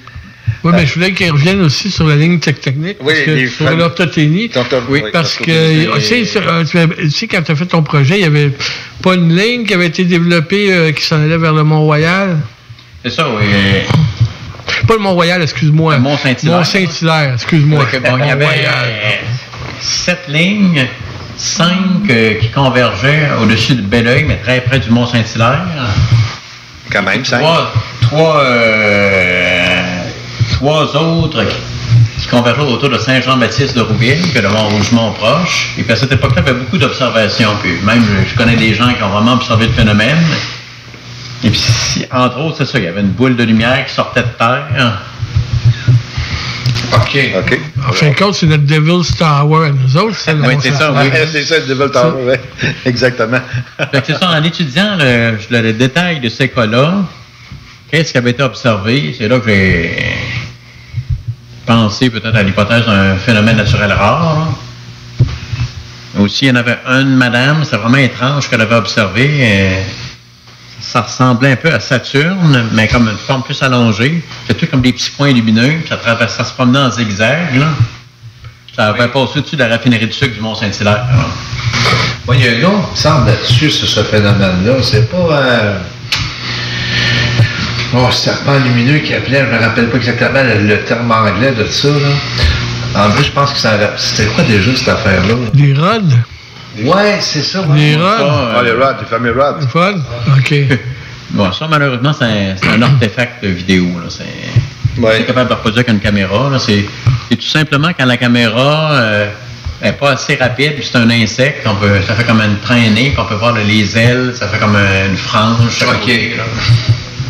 Oui, mais je voulais qu'ils reviennent aussi sur la ligne technique. Oui, sur l'orthothénie. Oui, parce que, tu sais, quand tu as fait ton projet, il n'y avait pas une ligne qui avait été développée qui s'en allait vers le Mont-Royal? C'est ça, oui. Pas le Mont-Royal, excuse-moi. Le Mont-Saint-Hilaire. Mont-Saint-Hilaire, excuse-moi. Bon, il y avait 7 lignes, 5 qui convergeaient au-dessus de Belleuil, mais très près du Mont-Saint-Hilaire. Quand même, 5. Trois autres qui convergeaient autour de Saint-Jean-Baptiste de Rouville, que le Mont-Rougemont proche. Et puis à cette époque-là, il y avait beaucoup d'observations. Puis même, je connais des gens qui ont vraiment observé le phénomène. Et puis, entre autres, c'est ça, il y avait une boule de lumière qui sortait de terre. OK. En fin de compte, c'est notre Devil's Tower à nous autres. Oui, c'est ça, oui. C'est ça, le Devil's Tower, oui. Exactement. Fait que c'est ça, en étudiant le détail de ces cas-là, qu'est-ce qui avait été observé, c'est là que j'ai pensé peut-être à l'hypothèse d'un phénomène naturel rare. Aussi, il y en avait une madame, c'est vraiment étrange qu'elle avait observé. Ça ressemblait un peu à Saturne, mais comme une forme plus allongée. C'était tout comme des petits points lumineux, puis ça se promenait en zigzag, là. Ça avait passé au-dessus de la raffinerie de sucre du Mont-Saint-Hilaire. Moi, il y a un nom qui me semble là-dessus, sur ce phénomène-là. C'est pas serpent lumineux qui appelait, je ne me rappelle pas exactement le terme anglais de ça, là. En plus, je pense que c'était quoi déjà cette affaire-là? Des rods? Ouais, c'est ça. Les rods? Les rods, les fameux rods. Les rods? OK. Bon, ça, malheureusement, c'est un artefact vidéo, là. C'est capable de reproduire qu'une caméra, là. C'est tout simplement quand la caméra n'est pas assez rapide, puis c'est un insecte, ça fait comme une traînée, qu'on peut voir les ailes, ça fait comme une frange. OK.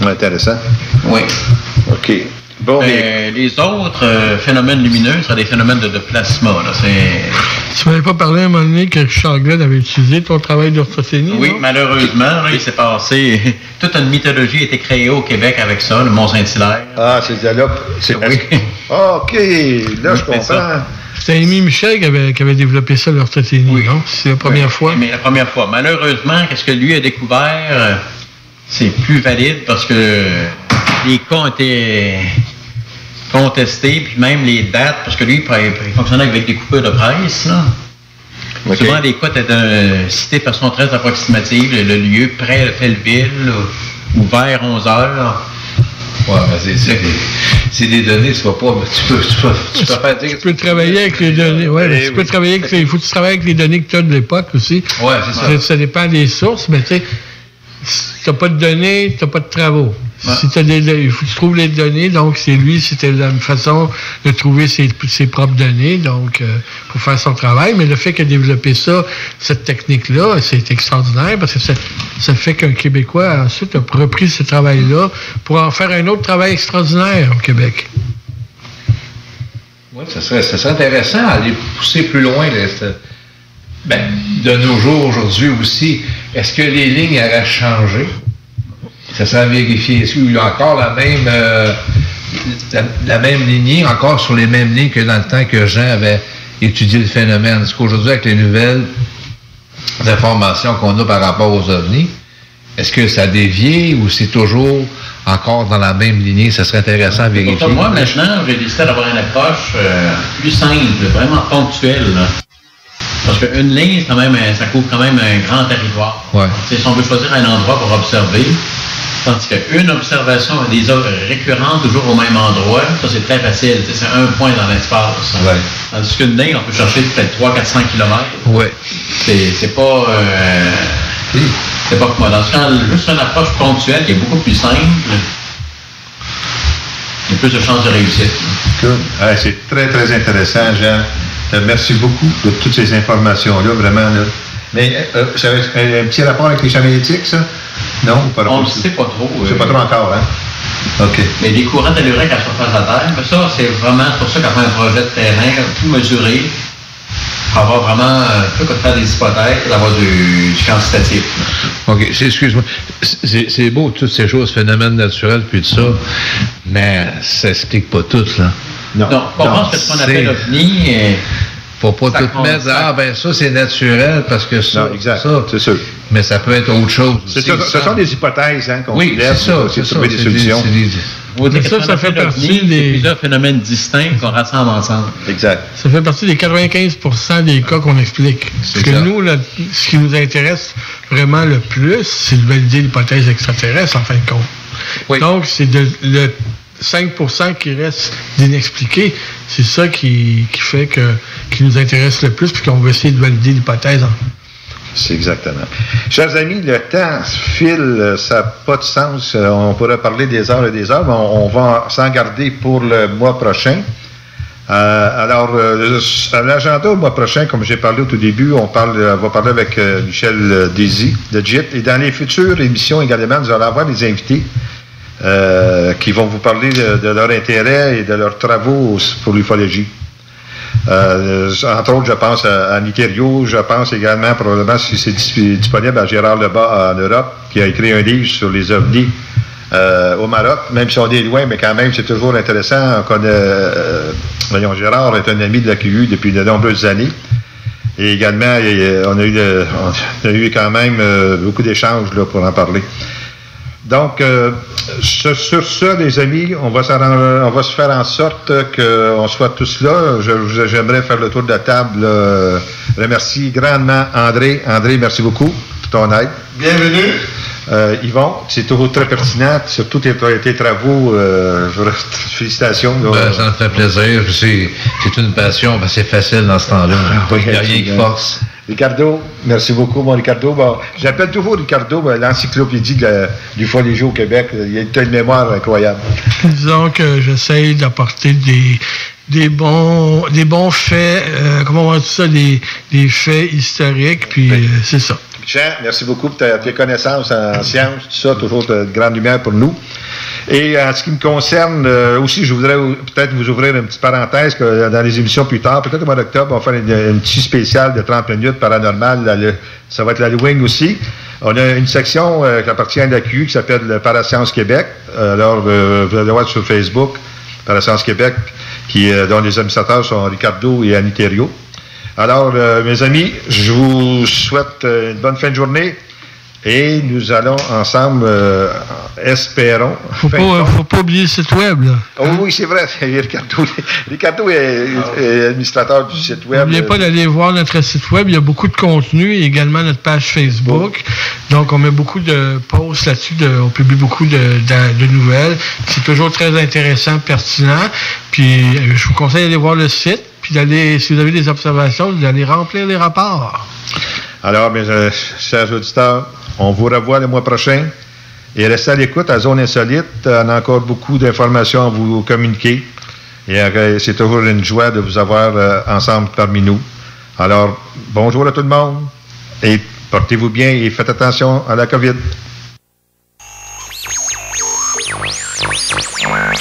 Intéressant. Oui. OK. Bon, les autres phénomènes lumineux seraient des phénomènes de plasma. Là. Tu m'avais pas parlé à un moment donné que Richard Glenn avait utilisé ton travail d'orthothénie? Oui, malheureusement, là, il s'est passé... Toute une mythologie a été créée au Québec avec ça, le Mont-Saint-Hilaire. Ah, c'est Dialope. Oui. Ah, OK. Là, je comprends. C'était Amy Michel qui avait développé ça, l'orthothénie, oui. Non? C'est la première fois? Mais la première fois. Malheureusement, qu'est-ce que lui a découvert, c'est plus valide parce que les cas ont été contestés, puis même les dates, parce que lui, il fonctionnait avec des coupures de presse, là. Okay. Souvent, les cas étaient cités de façon très approximative, le lieu près de telle ville, ou vers 11 heures. Ouais, mais c'est des données, tu vas pas... Tu peux pas dire... Tu peux travailler avec les données, ouais, tu peux travailler avec il faut que tu travailles avec les données que tu as de l'époque aussi. Ouais, c'est ça. Ça dépend des sources, mais tu sais, si tu n'as pas de données, tu n'as pas de travaux. Ouais. Si il faut que tu trouves les données, donc c'est lui, c'était la façon de trouver ses propres données, donc pour faire son travail. Mais le fait qu'il a développé ça, cette technique-là, c'est extraordinaire parce que ça fait qu'un Québécois ensuite a repris ce travail-là pour en faire un autre travail extraordinaire au Québec. Oui, ça serait intéressant d'aller pousser plus loin. De nos jours, aujourd'hui aussi, est-ce que les lignes auraient changé? Ça serait à vérifier. Est-ce qu'il y a encore la même lignée, encore sur les mêmes lignes que dans le temps que Jean avait étudié le phénomène? Est-ce qu'aujourd'hui, avec les nouvelles informations qu'on a par rapport aux ovnis, est-ce que ça a dévié ou c'est toujours encore dans la même lignée? Ça serait intéressant à vérifier. Pour moi, maintenant, j'ai décidé d'avoir une approche plus simple, vraiment ponctuelle, là. Parce qu'une ligne, quand même, ça couvre quand même un grand territoire. Ouais. Si on veut choisir un endroit pour observer, tandis qu'une observation des œuvres récurrentes toujours au même endroit, ça c'est très facile. C'est un point dans l'espace. Ouais. Tandis qu'une ligne, on peut chercher peut-être 300-400 km. Ouais. C'est pas... c'est pas comme moi. Dans ce cas, juste une approche ponctuelle qui est beaucoup plus simple, il y a plus de chances de réussite. Cool. Ouais, c'est très, très intéressant, Jean. Merci beaucoup de toutes ces informations-là, vraiment. Là. Mais ça a un petit rapport avec les champs magnétiques, ça? Non? On ne sait pas trop. C'est pas trop encore, hein? OK. Mais des courants telluriques à la surface de la Terre, mais ça, c'est vraiment pour ça qu'on fait un projet de terrain, tout mesuré, pour avoir vraiment, peu que de faire des hypothèses, d'avoir du quantitatif. OK, excuse-moi. C'est beau, toutes ces choses, phénomènes naturels, puis tout ça, mais ça n'explique pas tout, là. Non, on pense que ce qu'on appelle l'OVNI... Faut pas tout mettre, ça c'est naturel parce que ça, non, exact, ça, c'est sûr. Mais ça peut être autre chose. Ce sont des hypothèses qu'on oui, lève, c'est ça, trouver des solutions. Mais ça fait partie des plusieurs phénomènes distincts qu'on rassemble ensemble. Exact. Ça fait partie des 95% des cas qu'on explique. Parce que nous, là, ce qui nous intéresse vraiment le plus, c'est de valider l'hypothèse extraterrestre, en fin de compte. Oui. Donc, c'est le 5% qui reste d'inexpliqué, c'est ça qui fait qui nous intéresse le plus, puis qu'on veut essayer de valider l'hypothèse. C'est exactement. Chers amis, le temps file, ça n'a pas de sens. On pourrait parler des heures et des heures, mais on va s'en garder pour le mois prochain. Alors, à l'agenda au mois prochain, comme j'ai parlé au tout début, on va parler avec Michel Désy de JIT. Et dans les futures émissions également, nous allons avoir des invités qui vont vous parler de leur intérêt et de leurs travaux pour l'ufologie. Entre autres, je pense à Annie Thériault, je pense également, probablement, si c'est disponible, à Gérard Lebas en Europe, qui a écrit un livre sur les ovnis au Maroc, même si on est loin, mais quand même, c'est toujours intéressant. On connaît, Gérard est un ami de la QU depuis de nombreuses années. Et également, on a eu quand même beaucoup d'échanges là, pour en parler. Donc, sur ça, les amis, on va se faire en sorte qu'on soit tous là. J'aimerais faire le tour de la table. Remercie grandement André. André, merci beaucoup pour ton aide. Bienvenue. Yvon, c'est toujours très pertinent, sur tous tes travaux. Félicitations. Ça me fait plaisir. C'est une passion, c'est facile dans ce temps-là. Il n'y a rien qui force. Ricardo, merci beaucoup, mon Ricardo. Bon, j'appelle toujours Ricardo l'encyclopédie de l'ufologie au Québec. Il a une mémoire incroyable. Disons que j'essaye d'apporter des bons faits, comment on va dire ça, des faits historiques, puis c'est ça. Jean, merci beaucoup pour tes connaissances en sciences, tout ça, toujours de grande lumière pour nous. Et en ce qui me concerne, aussi, je voudrais peut-être vous ouvrir une petite parenthèse que dans les émissions plus tard, peut-être au mois d'octobre, on va faire une petite spéciale de 30 minutes paranormal. Ça va être l'Halloween aussi. On a une section qui appartient à la QU qui s'appelle le Parasciences Québec. Alors, vous allez voir sur Facebook, Parasciences Québec, dont les administrateurs sont Ricardo et Annie Thériault. Alors, mes amis, je vous souhaite une bonne fin de journée. Et nous allons ensemble, espérons... Faut pas oublier le site web, là. Oh, oui, c'est vrai. Ricardo est administrateur du site web. N'oubliez pas d'aller voir notre site web. Il y a beaucoup de contenu et également notre page Facebook. Donc, on met beaucoup de posts là-dessus. On publie beaucoup de nouvelles. C'est toujours très intéressant, pertinent. Puis, je vous conseille d'aller voir le site. Puis, si vous avez des observations, d'aller remplir les rapports. Alors, mes chers auditeurs, on vous revoit le mois prochain et restez à l'écoute à Zone Insolite. On a encore beaucoup d'informations à vous communiquer et c'est toujours une joie de vous avoir ensemble parmi nous. Alors, bonjour à tout le monde et portez-vous bien et faites attention à la COVID.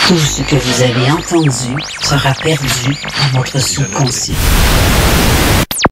Tout ce que vous avez entendu sera perdu à votre subconscient.